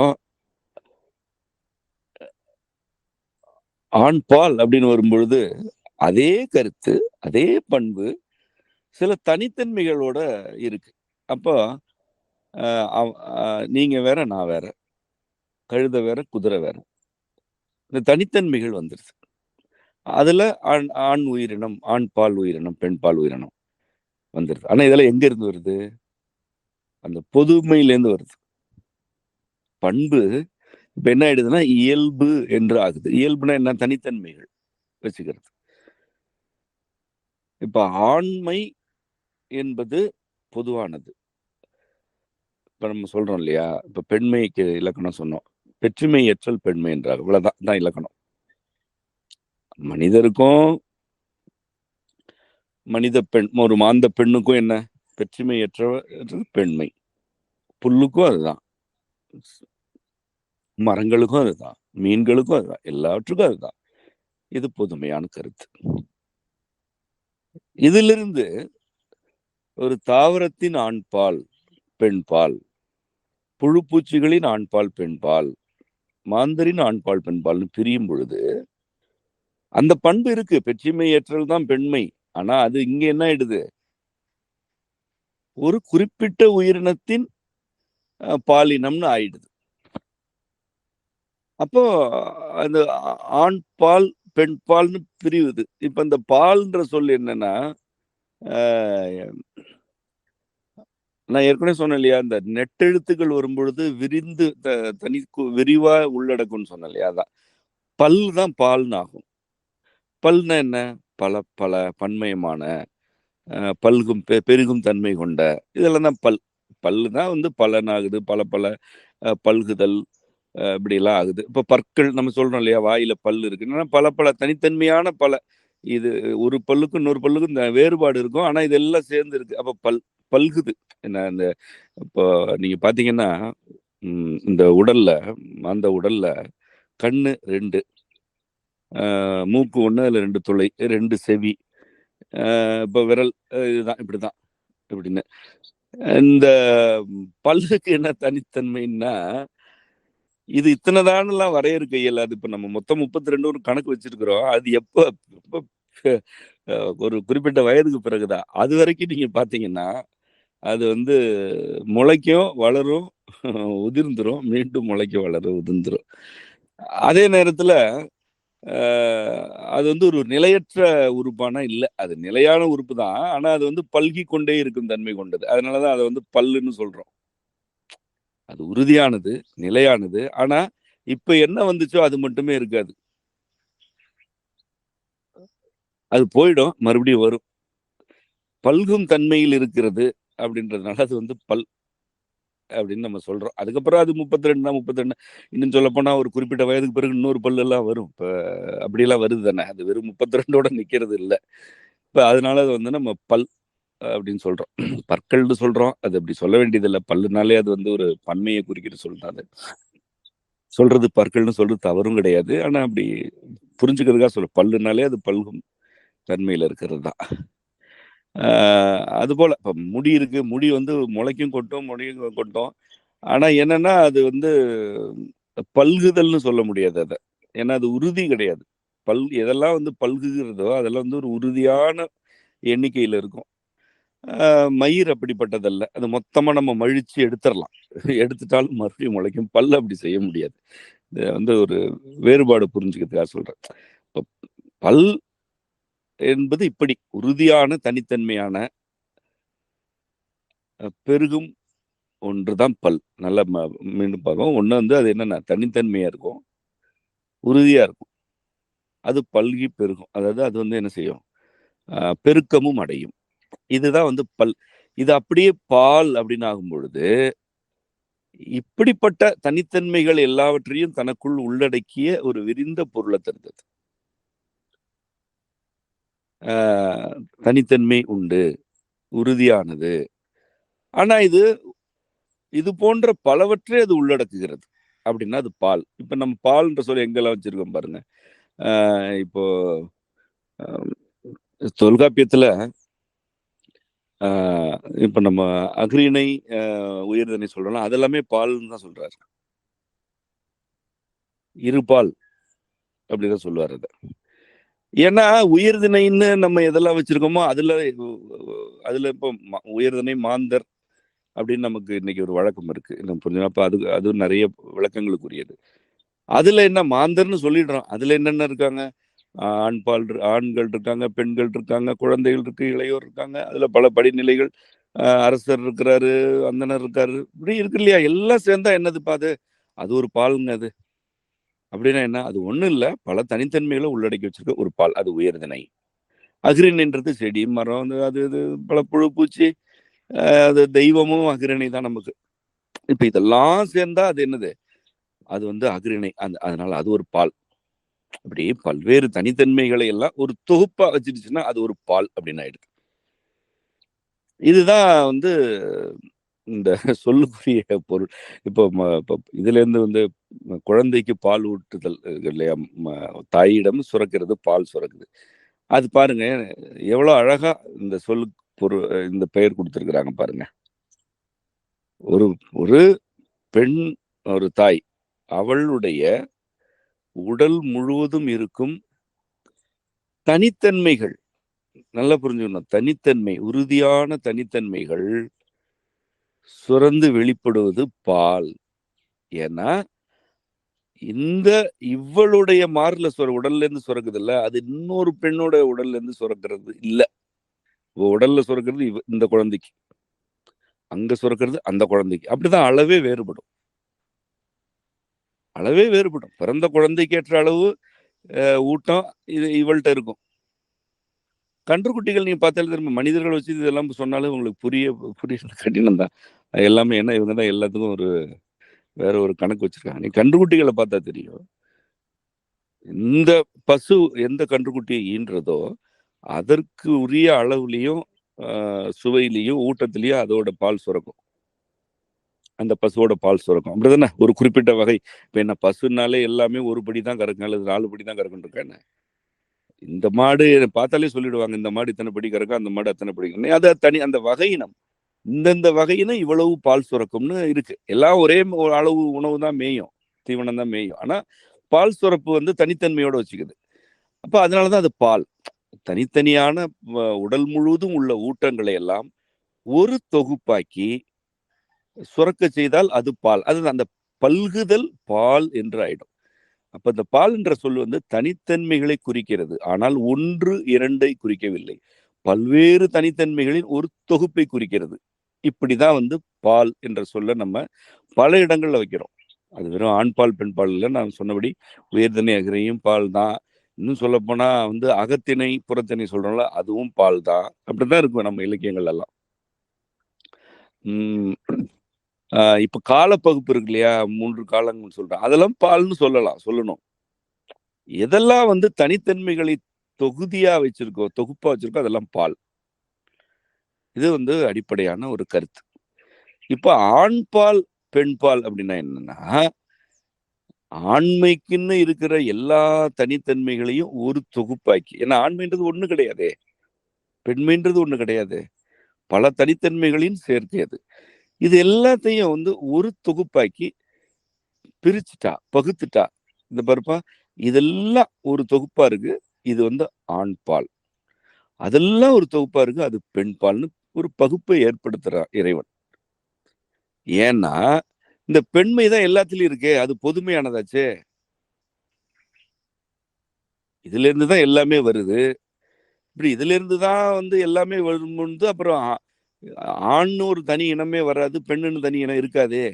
ஆண் பால் அப்படின்னு வரும்பொழுது அதே கருத்து, அதே பண்பு சில தனித்தன்மைகளோட இருக்கு. அப்போ நீங்க வேற, நான் வேற, கழுதை வேற, குதிரை வேற, இந்த தனித்தன்மைகள் வந்துருது. அதுல ஆண் உயிரினம், ஆண் பால் உயிரினம், பெண் பால் உயிரினம் வந்துருது. ஆனா இதெல்லாம் எங்க இருந்து வருது? அந்த பொதுமையிலேருந்து வருது. பண்பு இப்ப என்ன ஆயிடுதுன்னா இயல்பு என்று ஆகுது. இயல்புனா என்ன? தனித்தன்மைகள் வச்சுக்கிறது. இப்ப ஆண்மை என்பது பொதுவானது. இப்ப நம்ம சொல்றோம் இல்லையா, இப்ப பெண்மைக்கு இலக்கணம் சொன்னோம். பெற்றுமை ஏற்றல் பெண்மை என்றார். இவ்வளவுதான் இலக்கணம். மனிதருக்கும், மனித பெண், ஒரு மாந்த பெண்ணுக்கும் என்ன? பெற்றுமை ஏற்ற பெண்மை. புல்லுக்கும் அதுதான், மரங்களுக்கும் அதுதான், மீன்களுக்கும் அதுதான், எல்லாவற்றுக்கும் அதுதான். இது பொதுமையான கருத்து. இதிலிருந்து ஒரு தாவரத்தின் ஆண்பால், பெண்பால், புழு பூச்சிகளின் ஆண்பால், பெண்பால், மாந்தரின் ஆண்பால், பெண்பால்னு பிரியும் பொழுது அந்த பண்பு இருக்கு. பெற்றுமை ஏற்றல் தான் பெண்மை. ஆனா அது இங்க என்ன ஆயிடுது, ஒரு குறிப்பிட்ட உயிரினத்தின் பாலினம்னு ஆயிடுது. அப்போ அந்த ஆண் பால், பெண் பால்னு பிரிவுது. இப்ப இந்த பால்ன்ற சொல் என்னன்னா, நான் ஏற்கனவே சொன்னேன் இல்லையா, இந்த நெட்டெழுத்துக்கள் வரும்பொழுது விரிந்து தனி விரிவா உள்ளடக்கும்னு சொன்னேன் இல்லையா, அதான் பல் தான் பால்னு ஆகும். பல்னா என்ன? பல பல பன்மயமான, பல்கும் பெருகும் தன்மை கொண்ட, இதெல்லாம் தான் பல். பல்லு தான் வந்து பலனாகுது, பல பல பல்குதல், இப்படிலாம் ஆகுது. இப்போ பற்கள் நம்ம சொல்றோம் இல்லையா, வாயில பல் இருக்குன்னா பல பல தனித்தன்மையான பல, இது ஒரு பல்லுக்கும் இன்னொரு பல்லுக்கும் இந்த வேறுபாடு இருக்கும். ஆனா இதெல்லாம் சேர்ந்து இருக்கு. அப்ப பல்குது. என்ன இந்த இப்போ நீங்க பாத்தீங்கன்னா, இந்த உடல்ல, அந்த உடல்ல கண்ணு 2, மூக்கு 1, அதுல 2 துளை, 2 செவி, இப்போ விரல், இதுதான் இப்படிதான் இப்படின்னு. இந்த பல்லுக்கு என்ன தனித்தன்மைன்னா, இது இத்தனைதான்லாம் வரையறுக்க இயலாது. இப்ப நம்ம மொத்தம் 32 ஒரு கணக்கு வச்சிருக்கிறோம். அது எப்ப ஒரு குறிப்பிட்ட வயதுக்கு பிறகுதான். அது வரைக்கும் நீங்க பாத்தீங்கன்னா, அது வந்து முளைக்கும், வளரும், உதிர்ந்துரும், மீண்டும் முளைக்கும், வளரும், உதிர்ந்துரும். அதே நேரத்துல அது வந்து ஒரு நிலையற்ற உறுப்பானா இல்ல. அது நிலையான உறுப்பு தான். ஆனா அது வந்து பல்கிக் கொண்டே இருக்கும் தன்மை கொண்டது. அதனாலதான் அத வந்து பல்லுன்னு சொல்றோம். அது உறுதியானது, நிலையானது. ஆனா இப்ப என்ன வந்துச்சோ அது மட்டுமே இருக்காது. அது போயிடும், மறுபடியும் வரும். பல்கும் தன்மையில் இருக்கிறது அப்படின்றதுனால அது வந்து பல் அப்படின்னு நம்ம சொல்றோம். அதுக்கப்புறம் அது 32 தான், 32. இன்னும் சொல்லப்போனா ஒரு குறிப்பிட்ட வயதுக்கு பிறகு இன்னொரு பல்லு எல்லாம் வரும். இப்ப அப்படியெல்லாம் வருது தானே. அது வெறும் 32ஓட நிக்கிறது இல்ல. இப்ப அதனால அது வந்து நம்ம பல் அப்படின்னு சொல்றோம். பற்கள்னு சொல்றோம். அது அப்படி சொல்ல வேண்டியதில்ல. பல்லுனாலே அது வந்து ஒரு பன்மையை குறிக்கிற சொல் தான் அது. சொல்றது பற்கள்னு சொல்றது தவறும் கிடையாது. ஆனா அப்படி புரிஞ்சுக்கிறதுக்காக பல்லுனாலே அது பல்கும் தன்மையில இருக்கிறது தான். அதுபோல இப்ப முடி இருக்கு. முடி வந்து முளைக்கும், கொட்டும், முடியும், கொட்டும். ஆனா என்னன்னா அது வந்து பல்குதல்னு சொல்ல முடியாது அத. ஏன்னா அது உறுதி கிடையாது. எதெல்லாம் வந்து பல்குகிறதோ அதெல்லாம் வந்து ஒரு உறுதியான எண்ணிக்கையில இருக்கும். மயிர் அப்படிப்பட்டதல்ல. அது மொத்தமா நம்ம மழிச்சு எடுத்துறலாம். எடுத்துட்டாலும் மறுபடியும் முளைக்கும். பல் அப்படி செய்ய முடியாது. இத வந்து ஒரு வேறுபாடு புரிஞ்சுக்கிறதுக்காக சொல்றேன். இப்ப பல் என்பது இப்படி உறுதியான, தனித்தன்மையான, பெருகும் ஒன்றுதான் பல். நல்லா மீண்டும் பார்க்கும். ஒண்ணு வந்து அது என்னன்னா தனித்தன்மையா இருக்கும், உறுதியா இருக்கும். அது பல்கி பெருகும். அதாவது அது வந்து என்ன செய்யும், பெருக்கமும் அடையும். இதுதான் வந்து பல். இது அப்படியே பால் அப்படின்னு ஆகும் பொழுது இப்படிப்பட்ட தனித்தன்மைகள் எல்லாவற்றையும் தனக்குள் உள்ளடக்கிய ஒரு விரிந்த பொருளை தருந்தது. தனித்தன்மை உண்டு, உறுதியானது. ஆனா இது போன்ற பலவற்றை அது உள்ளடக்குகிறது அப்படின்னா அது பால். இப்ப நம்ம பால்ன்ற சொல்ல எங்கெல்லாம் வச்சிருக்கோம் பாருங்க. இப்போ தொல்காப்பியத்துல இப்ப நம்ம அஃறிணை உயர்தனை சொல்றோம், அதெல்லாமே பால்னு தான் சொல்றாரு. இருபால் அப்படிதான் சொல்லுவார் அது. ஏன்னா உயர்திணைன்னு நம்ம எதெல்லாம் வச்சிருக்கோமோ அதுல இப்போ உயர்திணை மாந்தர் அப்படின்னு நமக்கு இன்னைக்கு ஒரு வழக்கம் இருக்கு. நம்ம புரிஞ்சப்ப அது நிறைய விளக்கங்களுக்குரியது. அதுல என்ன மாந்தர்னு சொல்லிடுறோம். அதுல என்னென்ன இருக்காங்க, ஆண்கள் இருக்காங்க, பெண்கள் இருக்காங்க, குழந்தைகள் இருக்கு, இளையோர் இருக்காங்க. அதுல பல படிநிலைகள், அரசர் இருக்கிறாரு, அந்தனர் இருக்காரு, இப்படி இருக்கு இல்லையா? எல்லாம் சேர்ந்தா என்னதுப்பா அது? அது ஒரு பாலுங்க அது. அப்படின்னா என்ன? அது ஒண்ணும் இல்ல, பல தனித்தன்மைகளை உள்ளடக்கி வச்சிருக்க ஒரு பால். அது உயர்திணை. அஃறிணைன்றது செடி மரம், அது பல புழு பூச்சி, அது தெய்வமும் அஃறிணை தான் நமக்கு. இப்ப இதெல்லாம் சேர்ந்தா அது என்னது? அது வந்து அஃறிணை. அதனால அது ஒரு பால். அப்படி பல்வேறு தனித்தன்மைகளை எல்லாம் ஒரு தொகுப்பா வச்சிருச்சுன்னா அது ஒரு பால் அப்படின்னு ஆயிடுது. இதுதான் வந்து இந்த சொல்லுக்குரிய பொருள். இப்போ இதுல இருந்து வந்து குழந்தைக்கு பால் ஊட்டுதல் இல்லையா, தாயிடம் சுரக்கிறது, பால் சுரக்குது. அது பாருங்க எவ்வளவு அழகா இந்த சொல்லு இந்த பெயர் கொடுத்திருக்கிறாங்க பாருங்க. ஒரு ஒரு பெண், ஒரு தாய், அவளுடைய உடல் முழுவதும் இருக்கும் தனித்தன்மைகள், நல்லா புரிஞ்சுக்கணும், தனித்தன்மை, உறுதியான தனித்தன்மைகள் சுரந்து வெளிப்படுவது பால். ஏன்னா இவளுடைய மார்ல உடல்ல இருந்து சுரக்குது இல்ல, அது இன்னொரு பெண்ணோட உடல்ல இருந்து சுரக்கிறது இல்ல. உடல்ல சுரக்கிறது இந்த குழந்தைக்கு, அங்க சுரக்கிறது அந்த குழந்தைக்கு. அப்படிதான் அளவே வேறுபடும். பிறந்த குழந்தைக்கு ஏற்ற அளவு ஊட்டம் இவள்கிட்ட இருக்கும். கன்றுக்குட்டிகள் நீங்க பார்த்தாலே திரும்ப மனிதர்கள் வச்சு இதெல்லாம் சொன்னாலும் உங்களுக்கு புரிய கடினம் தான் எல்லாமே. ஏன்னா இவங்க தான் எல்லாத்துக்கும் வேற ஒரு கணக்கு வச்சிருக்காங்க. நீ கன்றுக்குட்டிகளை பார்த்தா தெரியும். இந்த பசு எந்த கன்றுக்குட்டியை ஈன்றதோ அதற்கு உரிய அளவுலையும் சுவையிலையும் ஊட்டத்திலையும் அதோட பால் சுரக்கும். அந்த பசுவோட பால் சுரக்கும். அப்படிதானே? ஒரு குறிப்பிட்ட வகை. இப்ப என்ன பசுனாலே எல்லாமே ஒரு படி தான் கறக்கும் அல்லது 4 படி தான் கறக்குன்னு இருக்கா என்ன? இந்த மாடு பார்த்தாலே சொல்லிடுவாங்க, இந்த மாடு இத்தனை படி கறக்கும், அந்த மாடு அத்தனை படி. அது தனி அந்த வகையினம். இந்தந்த வகையினம் இவ்வளவு பால் சுரக்கும்னு இருக்கு. எல்லாம் ஒரே அளவு உணவு தான் மேயும், தீவனம் தான் மேயும். ஆனா பால் சுரப்பு வந்து தனித்தன்மையோட வச்சுக்குது. அப்ப அதனாலதான் அது பால். தனித்தனியான உடல் முழுவதும் உள்ள ஊட்டங்களை எல்லாம் ஒரு தொகுப்பாக்கி சுரக்க செய்தால் அது பால். அது அந்த பல்குதல் பால் என்று ஆயிடும். அப்ப இந்த பால் என்ற சொல் வந்து தனித்தன்மைகளை குறிக்கிறது. ஆனால் 1, 2 குறிக்கவில்லை. பல்வேறு தனித்தன்மைகளின் ஒரு தொகுப்பை குறிக்கிறது. இப்படிதான் வந்து பால் என்ற சொல்ல நம்ம பல இடங்கள்ல வைக்கிறோம். அது வெறும் ஆண் பால் பெண் பால் இல்லை. நான் சொன்னபடி உயர்திணை அஃறிணையும் பால் தான். இன்னும் சொல்ல போனா வந்து அகத்திணை புறத்திணை சொல்றோம்ல, அதுவும் பால் தான். அப்படிதான் இருக்கும் நம்ம இலக்கியங்கள் எல்லாம். இப்ப காலப்பகுப்பு இருக்கு இல்லையா, 3 காலங்கள் சொல்றேன், அதெல்லாம் பால்னு சொல்லணும். எதெல்லாம் வந்து தனித்தன்மைகளை தொகுதியா வச்சிருக்கோ, தொகுப்பா வச்சிருக்கோ, அதெல்லாம் பால். இது வந்து அடிப்படையான ஒரு கருத்து. இப்ப ஆண் பால் பெண் பால் அப்படின்னா என்னன்னா, ஆண்மைக்குன்னு இருக்கிற எல்லா தனித்தன்மைகளையும் ஒரு தொகுப்பாக்கி, ஏன்னா ஆண்மைன்றது ஒண்ணு கிடையாது, பெண்மைன்றது ஒண்ணு கிடையாது, பல தனித்தன்மைகளின் சேர்க்கை அது. இது எல்லாத்தையும் வந்து ஒரு தொகுப்பாக்கி பிரிச்சுட்டா, பகுத்துட்டா, இந்த பாருப்பா இதெல்லாம் ஒரு தொகுப்பா இருக்கு, இது வந்து ஆண் பால். அதெல்லாம் ஒரு தொகுப்பா இருக்கு, அது பெண் பால்னு ஒரு பகுப்பை ஏற்படுத்துறான் இறைவன். ஏன்னா இந்த பெண்மை தான் எல்லாத்துலயும் இருக்கே, அது பொதுமையானதாச்சே. இதுல இருந்து தான் எல்லாமே வருது. இப்படி இதுல இருந்து தான் வந்து எல்லாமே வரும்போது அப்புறம் ஆண்னு ஒரு தனி இனமே வராது, பெண்ணுன்னு தனி இனம் இருக்காதே.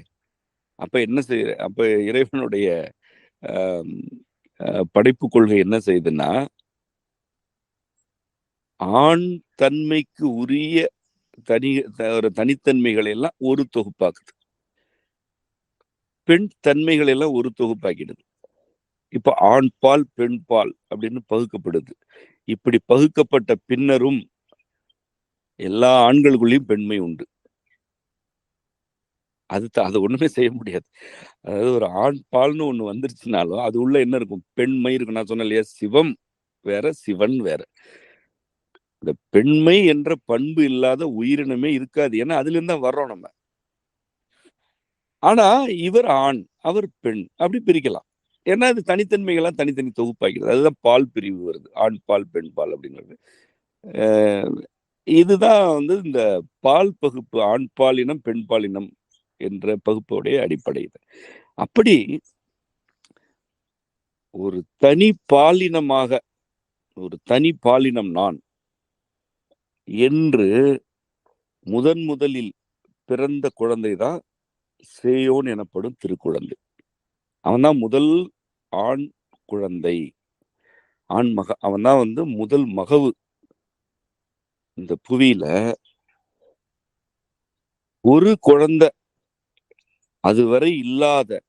அப்ப என்ன செய்ய, அப்ப இறைவனுடைய படைப்பு கொள்கை என்ன செய்யுதுன்னா, ஆண் தன்மைக்கு உரிய ஒரு தனித்தன்மைகளை எல்லாம் ஒரு தொகுப்பாக்குது, பெண் தன்மைகள் எல்லாம் ஒரு தொகுப்பாக்கிடுது. இப்ப ஆண் பால் பெண் பால் அப்படின்னு பகுக்கப்படுது. இப்படி பகுக்கப்பட்ட பின்னரும் எல்லா ஆண்களுக்குள்ளேயும் பெண்மை உண்டு. அதை ஒண்ணுமே செய்ய முடியாது. அதாவது ஒரு ஆண் பால்னு ஒண்ணு வந்துருச்சுனாலும் அது உள்ள என்ன இருக்கும், பெண்மை இருக்கும். நான் சொன்னேன் இல்லையா, சிவம் வேற சிவன் வேற. இந்த பெண்மை என்ற பண்பு இல்லாத உயிரினமே இருக்காது. ஏன்னா அதுல இருந்தா வர்றோம் நம்ம. ஆனா இவர் ஆண் அவர் பெண் அப்படி பிரிக்கலாம். ஏன்னா அது தனித்தன்மைகள்லாம் தனித்தனி தொகுப்பாகிறது. அதுதான் பால் பிரிவு வருது, ஆண் பால் பெண் பால் அப்படிங்கிறது. இதுதான் வந்து இந்த பால் பகுப்பு, ஆண் பாலினம் பெண் பாலினம் என்ற பகுப்போடைய அடிப்படை. அப்படி ஒரு தனி பாலினமாக, ஒரு தனி பாலினம் நான் என்று முதலில் பிறந்த குழந்தைதான் சேயோன் எனப்படும் திருக்குழந்தை. அவன்தான் முதல் ஆண் குழந்தை, ஆண் மக. அவன்தான் வந்து முதல் மகவு. இந்த புவியில ஒரு குழந்தை அதுவரை இல்லாத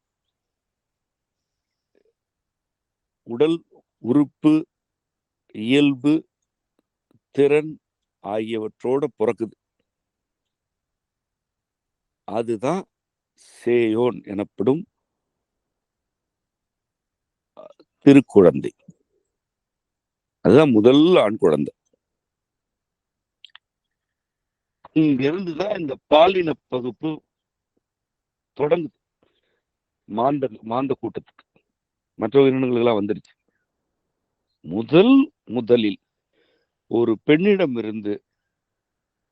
உடல் உறுப்பு, இயல்பு, திறன் ஆகியவற்றோட பிறக்குது. அதுதான் சேயோன் எனப்படும் திருக்குழந்தை. அதுதான் முதல் ஆண் குழந்தை. இங்கிருந்துதான் இந்த பாலின பகுப்பு தொடங்குது. மாந்த கூட்டத்துக்கு, மற்ற உயிரினங்களுக்கு எல்லாம் வந்துருச்சு. முதலில் ஒரு பெண்ணிடம் இருந்து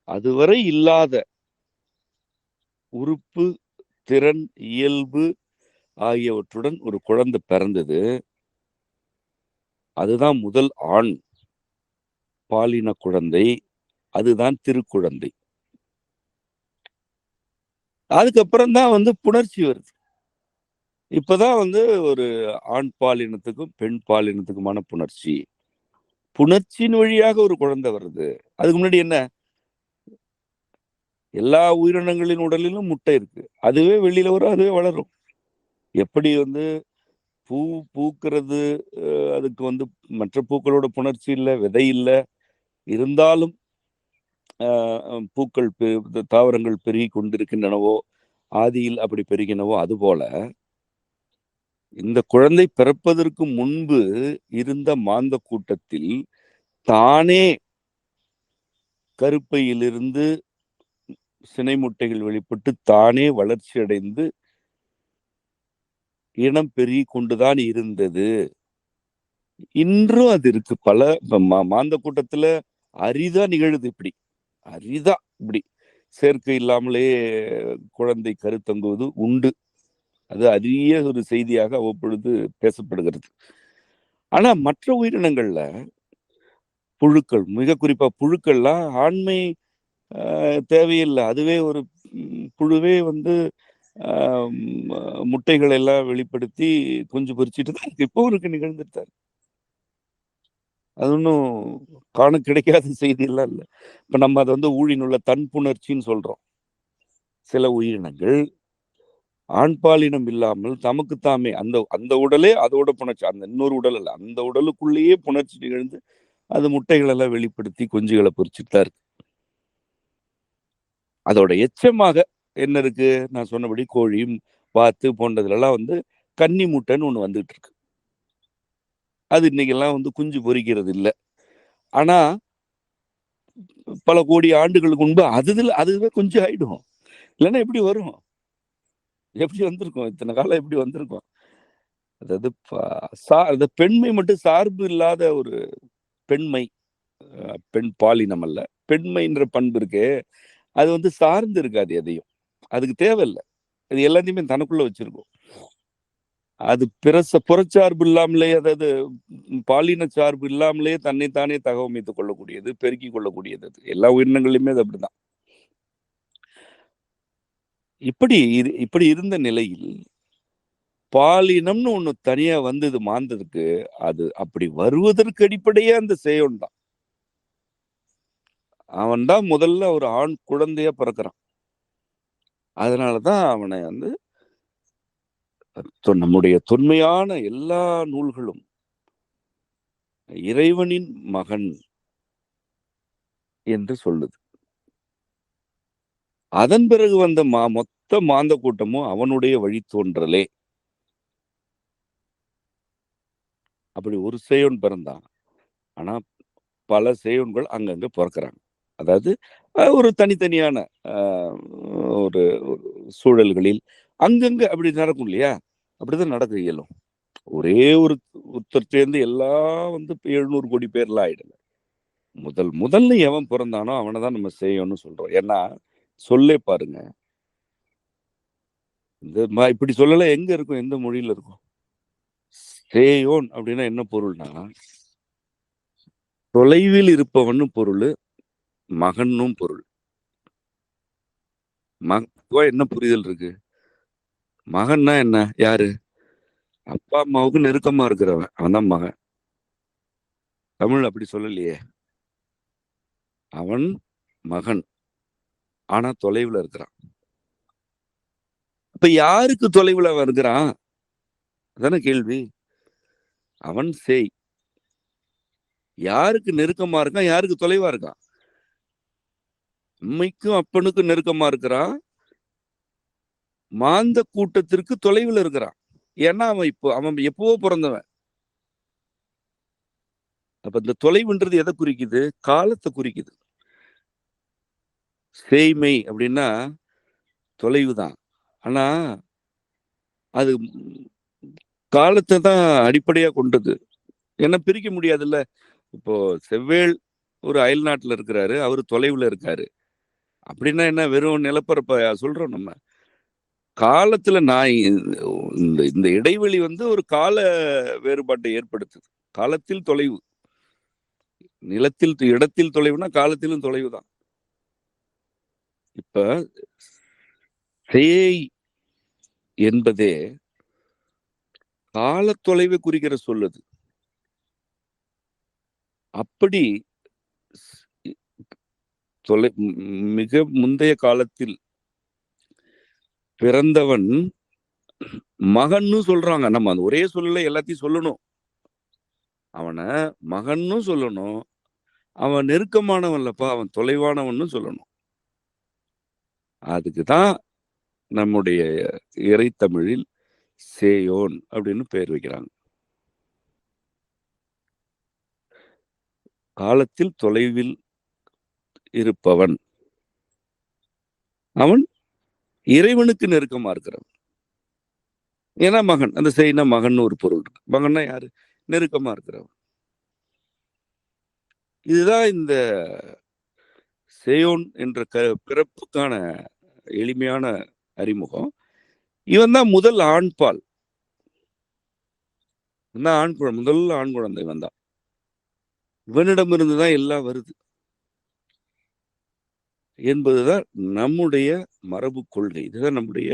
அதுவரை இல்லாத உறுப்பு, திறன், இயல்பு ஆகியவற்றுடன் ஒரு குழந்தை பிறந்தது. அதுதான் முதல் ஆண் பாலின குழந்தை. அதுதான் திருக்குழந்தை. அதுக்கப்புறம் தான் வந்து புணர்ச்சி வருது. இப்பதான் வந்து ஒரு ஆண் பாலினத்துக்கும் பெண் பாலினத்துக்குமான புணர்ச்சி. புணர்ச்சியின் வழியாக ஒரு குழந்தை வருது. அதுக்கு முன்னாடி என்ன, எல்லா உயிரினங்களின் உடலிலும் முட்டை இருக்கு, அதுவே வெளியில வரும், அதுவே வளரும். எப்படி வந்து பூ பூக்கிறது, அதுக்கு வந்து மற்ற பூக்களோட புணர்ச்சி இல்லை, விதை இல்லை, இருந்தாலும் பூக்கள் தாவரங்கள் பெருகி கொண்டிருக்கின்றனவோ, ஆதியில் அப்படி பெருகினவோ, அதுபோல இந்த குழந்தை பிறப்பதற்கு முன்பு இருந்த மாந்த கூட்டத்தில் தானே கருப்பையிலிருந்து சினை முட்டைகள் வெளிப்பட்டு தானே வளர்ச்சி அடைந்து இனம் பெருகி கொண்டுதான் இருந்தது. இன்றும் அது இருக்கு. பல மாந்த கூட்டத்துல அரிதா நிகழுது. இப்படி அரிதா இப்படி சேர்க்கை இல்லாமலே குழந்தை கருத்தங்குவது உண்டு. அது அரிய ஒரு செய்தியாக அவ்வப்பொழுது பேசப்படுகிறது. ஆனா மற்ற உயிரினங்கள்ல புழுக்கள், மிக குறிப்பா புழுக்கள்லாம் ஆண்மை தேவையில்லை. அதுவே ஒரு புழுவே வந்து முட்டைகள் எல்லாம் வெளிப்படுத்தி குஞ்சு பொறிச்சிட்டு தான் இருக்கு. இப்போ இருக்கு, நிகழ்ந்துட்டாரு. அது ஒன்றும் காண கிடைக்காத செய்தி எல்லாம் இல்லை. இப்ப நம்ம அதை வந்து ஊழினுள்ள தன்புணர்ச்சின்னு சொல்றோம். சில உயிரினங்கள் ஆண் பாலினம் இல்லாமல் தமக்குத்தாமே அந்த உடலே அதோட புணர்ச்சி, அந்த இன்னொரு உடல் அல்ல, அந்த உடலுக்குள்ளேயே புணர்ச்சி நிகழ்ந்து அது முட்டைகள் எல்லாம் வெளிப்படுத்தி குஞ்சுகளை பொறிச்சுட்டு தான் இருக்கு. அதோட எச்சமாக என்ன இருக்கு, நான் சொன்னபடி கோழி, வாத்து போன்றதுல எல்லாம் வந்து கன்னி முட்டைன்னு ஒண்ணு வந்துட்டு இருக்கு. அது இன்னைக்கு எல்லாம் வந்து குஞ்சு பொறிக்கிறது இல்லை. ஆனா பல கோடி ஆண்டுகளுக்கு முன்பு அதுவே கொஞ்சம் ஆயிடும். இல்லைன்னா எப்படி வரும், எப்படி வந்திருக்கும், இத்தனை காலம் எப்படி வந்திருக்கும். அதாவது பெண்மை மட்டும் சார்பு இல்லாத ஒரு பெண்மை, பெண் பாலினம் அல்ல, பெண்மைன்ற பண்பு இருக்கே, அது வந்து சார்ந்து இருக்காது எதையும். அதுக்கு தேவையில்லை, அது எல்லாத்தையுமே தனக்குள்ள வச்சிருக்கும். அது புறச்சார்பு இல்லாமலே, அதாவது பாலின சார்பு இல்லாமலே தன்னைத்தானே தகவமைத்துக் கொள்ளக்கூடியது, பெருக்கிக் கொள்ளக்கூடியது. எல்லா உயிரினங்களிலுமே அது அப்படிதான். இப்படி இருந்த நிலையில் பாலினம்னு ஒண்ணு தனியா வந்தது மாந்ததுக்கு. அது அப்படி வருவதற்கு அடிப்படையே அந்த சேயோன் தான். அவன் தான் முதல்ல ஒரு ஆண் குழந்தையா பிறக்கிறான். அதனாலதான் அவனை வந்து நம்முடைய தொன்மையான எல்லா நூல்களும் இறைவனின் மகன் என்று சொல்லுது. அதன் பிறகு வந்த மொத்த மாந்த கூட்டமும் அவனுடைய வழித்தோன்றலே. அப்படி ஒரு சேயோன் பிறந்தான். ஆனா பல சேயோன்கள் அங்கங்க பிறக்கிறாங்க. அதாவது ஒரு தனித்தனியான ஒரு சூழல்களில் அங்கங்க அப்படி நடக்கும் இல்லையா? அப்படிதான் நடக்க இயலும். ஒரே ஒருத்தர் சேர்ந்து எல்லாம் வந்து 700 கோடி பேர்லாம் ஆயிடல. முதல்ல எவன் பிறந்தானோ அவனைதான் நம்ம சேயோன்னு சொல்றோம். ஏன்னா சொல்லே பாருங்க, இப்படி சொல்லல எங்க இருக்கும், எந்த மொழியில இருக்கும்? சேயோன் அப்படின்னா என்ன பொருள்னா, தொலைவில் இருப்பவன்னு பொருள், மகன்னும் பொருள். என்ன புரிதல் இருக்கு? மகன்னா என்ன? யாரு? அப்பா அம்மாவுக்கு நெருக்கமா இருக்கிறவன், அவன் தான் மகன். தமிழ் அப்படி சொல்லலையே. அவன் மகன், ஆனா தொலைவுல இருக்கிறான். அப்ப யாருக்கு தொலைவுல அவன் இருக்கிறான்? அதான கேள்வி. அவன் சேய். யாருக்கு நெருக்கமா இருக்கான், யாருக்கு தொலைவா இருக்கான்? அம்மைக்கும் அப்பனுக்கும் நெருக்கமா இருக்கிறான், மாந்த கூட்டத்திற்கு தொலைவில் இருக்கிறான். ஏன்னா அவன் எப்பவோ பிறந்தவன். அப்ப இந்த தொலைவுன்றது எதை குறிக்குது? காலத்தை குறிக்குது. சேய்மை அப்படின்னா தொலைவு தான். ஆனா அது காலத்தை தான் அடிப்படையா கொண்டது. ஏன்னா பிரிக்க முடியாதுல்ல. இப்போ செவ்வேள் ஒரு அயல் நாட்டுல இருக்கிறாரு, அவரு தொலைவுல இருக்காரு. அப்படின்னா என்ன, வெறும் நிலப்பரப்ப சொல்றோம் நம்ம? காலத்துல நான் இந்த இடைவெளி வந்து ஒரு கால வேறுபாட்டை ஏற்படுத்துது. காலத்தில் தொலைவு, நிலத்தில் இடத்தில் தொலைவுனா காலத்திலும் தொலைவு தான். இப்ப சேய் என்பதே கால தொலைவை குறிக்கிற சொல்லுது. அப்படி மிக முந்தைய காலத்தில் பிறந்தவன் மகன்னு சொல்றாங்க. நம்ம அந்த ஒரே சொல்லல எல்லாத்தையும் சொல்லணும். அவனை மகன்னு சொல்லணும். அவன் நெருக்கமானவன்லப்பா, அவன் தொலைவானவன்னு சொல்லணும். அதுக்குதான் நம்முடைய இறைத்தமிழில் சேயோன் அப்படின்னு பெயர் வைக்கிறாங்க. காலத்தில் தொலைவில் இருப்பவன், அவன் இறைவனுக்கு நெருக்கமா இருக்கிறவன். ஏன்னா மகன், அந்த செய்னா மகன் ஒரு பொருள் இருக்கு. மகன்னா யாரு? நெருக்கமா இருக்கிறவன். இதுதான் இந்த சேயோன் என்ற பிறப்புக்கான எளிமையான அறிமுகம். இவன் தான் முதல் ஆண்பால். முதல் ஆண் குழந்தை இவன் தான். இவனிடமிருந்துதான் எல்லாம் வருது என்பதுதான் நம்முடைய மரபு கொள்கை. இதுதான் நம்முடைய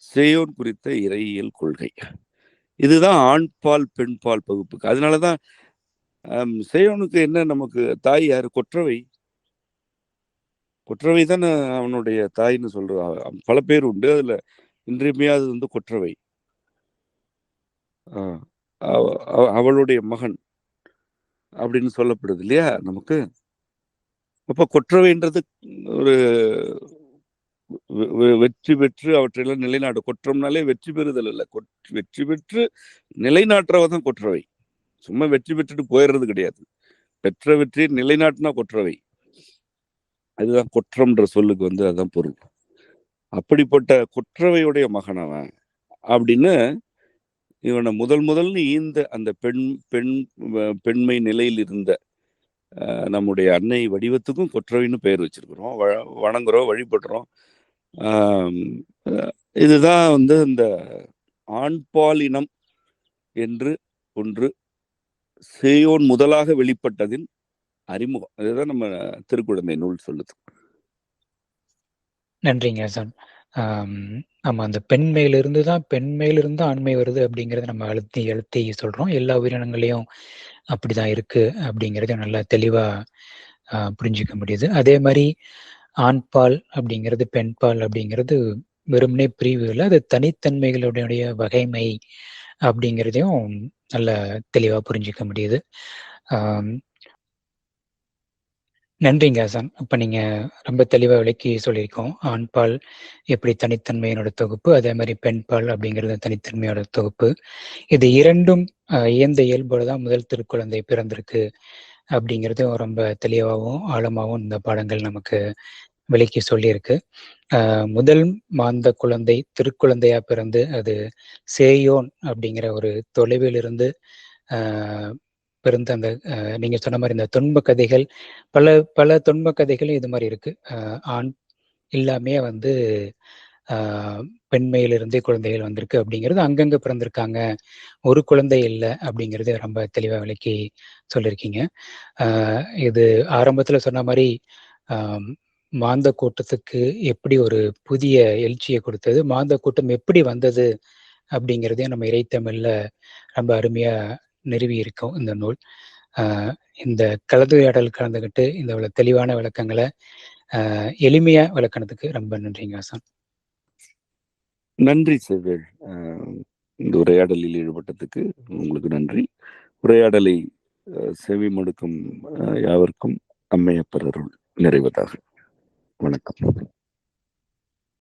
சேயோன் குறித்த இறையியல் கொள்கை. இதுதான் ஆண்பால் பெண்பால் பகுப்புக்கு. அதனாலதான் சேயோனுக்கு என்ன, நமக்கு தாய் யாரு? கொற்றவை. கொற்றவை தானே அவனுடைய தாய்ன்னு சொல்ற. பல பேர் உண்டு, அதுல இன்றியமையாதது வந்து கொற்றவை. அவளுடைய மகன் அப்படின்னு சொல்லப்படுது இல்லையா நமக்கு. அப்ப கொற்றவைன்றது ஒரு வெற்றி பெற்று அவற்றையெல்லாம் நிலைநாட்டு. கொற்றம்னாலே வெற்றி பெறுதல் இல்லை, வெற்றி பெற்று நிலைநாட்டுறவதான் கொற்றவை. சும்மா வெற்றி பெற்றுட்டு போயிடுறது கிடையாது. பெற்ற வெற்றியை நிலைநாட்டினா கொற்றவை. அதுதான் கொற்றம்ன்ற சொல்லுக்கு வந்து அதான் பொருள். அப்படிப்பட்ட கொற்றவையுடைய மகன் அவன் அப்படின்னு இவனை முதல்னு ஈந்த அந்த பெண்மை நிலையில் இருந்த நம்முடைய அன்னை வடிவத்துக்கும் கொற்றவைன்னு பெயர் வச்சிருக்கிறோம், வணங்குறோம், வழிபடுறோம். இதுதான் வந்து இந்த ஆண்பாலினம் என்று ஒன்று சேயோன் முதலாக வெளிப்பட்டதின் அறிமுகம். அதுதான் நம்ம திருக்குழந்தை நூல் சொல்லுது. நன்றிங்க சார். நம்ம அந்த பெண்மையிலிருந்து தான் ஆண்மை வருது அப்படிங்கிறத நம்ம அழுத்தி அழுத்தி சொல்றோம். எல்லா உயிரினங்களையும் அப்படிதான் இருக்கு அப்படிங்கிறத நல்லா தெளிவா புரிஞ்சுக்க முடியுது. அதே மாதிரி ஆண்பால் அப்படிங்கிறது பெண்பால் அப்படிங்கிறது வெறுமனே பிரிவு இல்லை, அது தனித்தன்மைகளுடைய வகைமை அப்படிங்கிறதையும் நல்ல தெளிவா புரிஞ்சுக்க முடியுது. நன்றிங்க ஹசன். அப்ப நீங்க ரொம்ப தெளிவா விளக்கி சொல்லியிருக்கோம். ஆண்பால் எப்படி தனித்தன்மையினோட தொகுப்பு, அதே மாதிரி பெண்பால் அப்படிங்கிறது தனித்தன்மையோட தொகுப்பு. இது இரண்டும் இயந்த இயல்போட தான் முதல் திருக்குழந்தை பிறந்திருக்கு அப்படிங்கிறதும் ரொம்ப தெளிவாகவும் ஆழமாகவும் இந்த பாடங்கள் நமக்கு விளக்கி சொல்லியிருக்கு. முதல் மாந்த குழந்தை திருக்குழந்தையா பிறந்து அது சேயோன் அப்படிங்கிற ஒரு தொலைவில் இருந்து பிறந்த அந்த நீங்க சொன்ன மாதிரி இந்த துன்ப கதைகள், பல பல துன்ப கதைகளும் இது மாதிரி இருக்கு. ஆண் எல்லாமே வந்து பெண்மையிலிருந்தே குழந்தைகள் வந்திருக்கு அப்படிங்கிறது, அங்கங்க பிறந்திருக்காங்க, ஒரு குழந்தை இல்லை அப்படிங்கிறது ரொம்ப தெளிவாக விளக்கி சொல்லியிருக்கீங்க. இது ஆரம்பத்தில் சொன்ன மாதிரி மாந்த கூட்டத்துக்கு எப்படி ஒரு புதிய எழுச்சியை கொடுத்தது, மாந்த கூட்டம் எப்படி வந்தது அப்படிங்கிறதையும் நம்ம இறைத்தமிழ்ல ரொம்ப அருமையா நிறுவி இருக்கோம் இந்த நூல். இந்த கலந்துரையாடல் கலந்துக்கிட்டு இந்த தெளிவான விளக்கங்களை எளிமையா விளக்கணத்துக்கு ரொம்ப நன்றிங்க ஹசன். நன்றி செவ்வேள். இந்த உரையாடலில் ஈடுபட்டதுக்கு உங்களுக்கு நன்றி. உரையாடலை செவி மடுக்கும் யாவருக்கும் அம்மையப்பர் அருள் நிறைவதாக. வணக்கம்.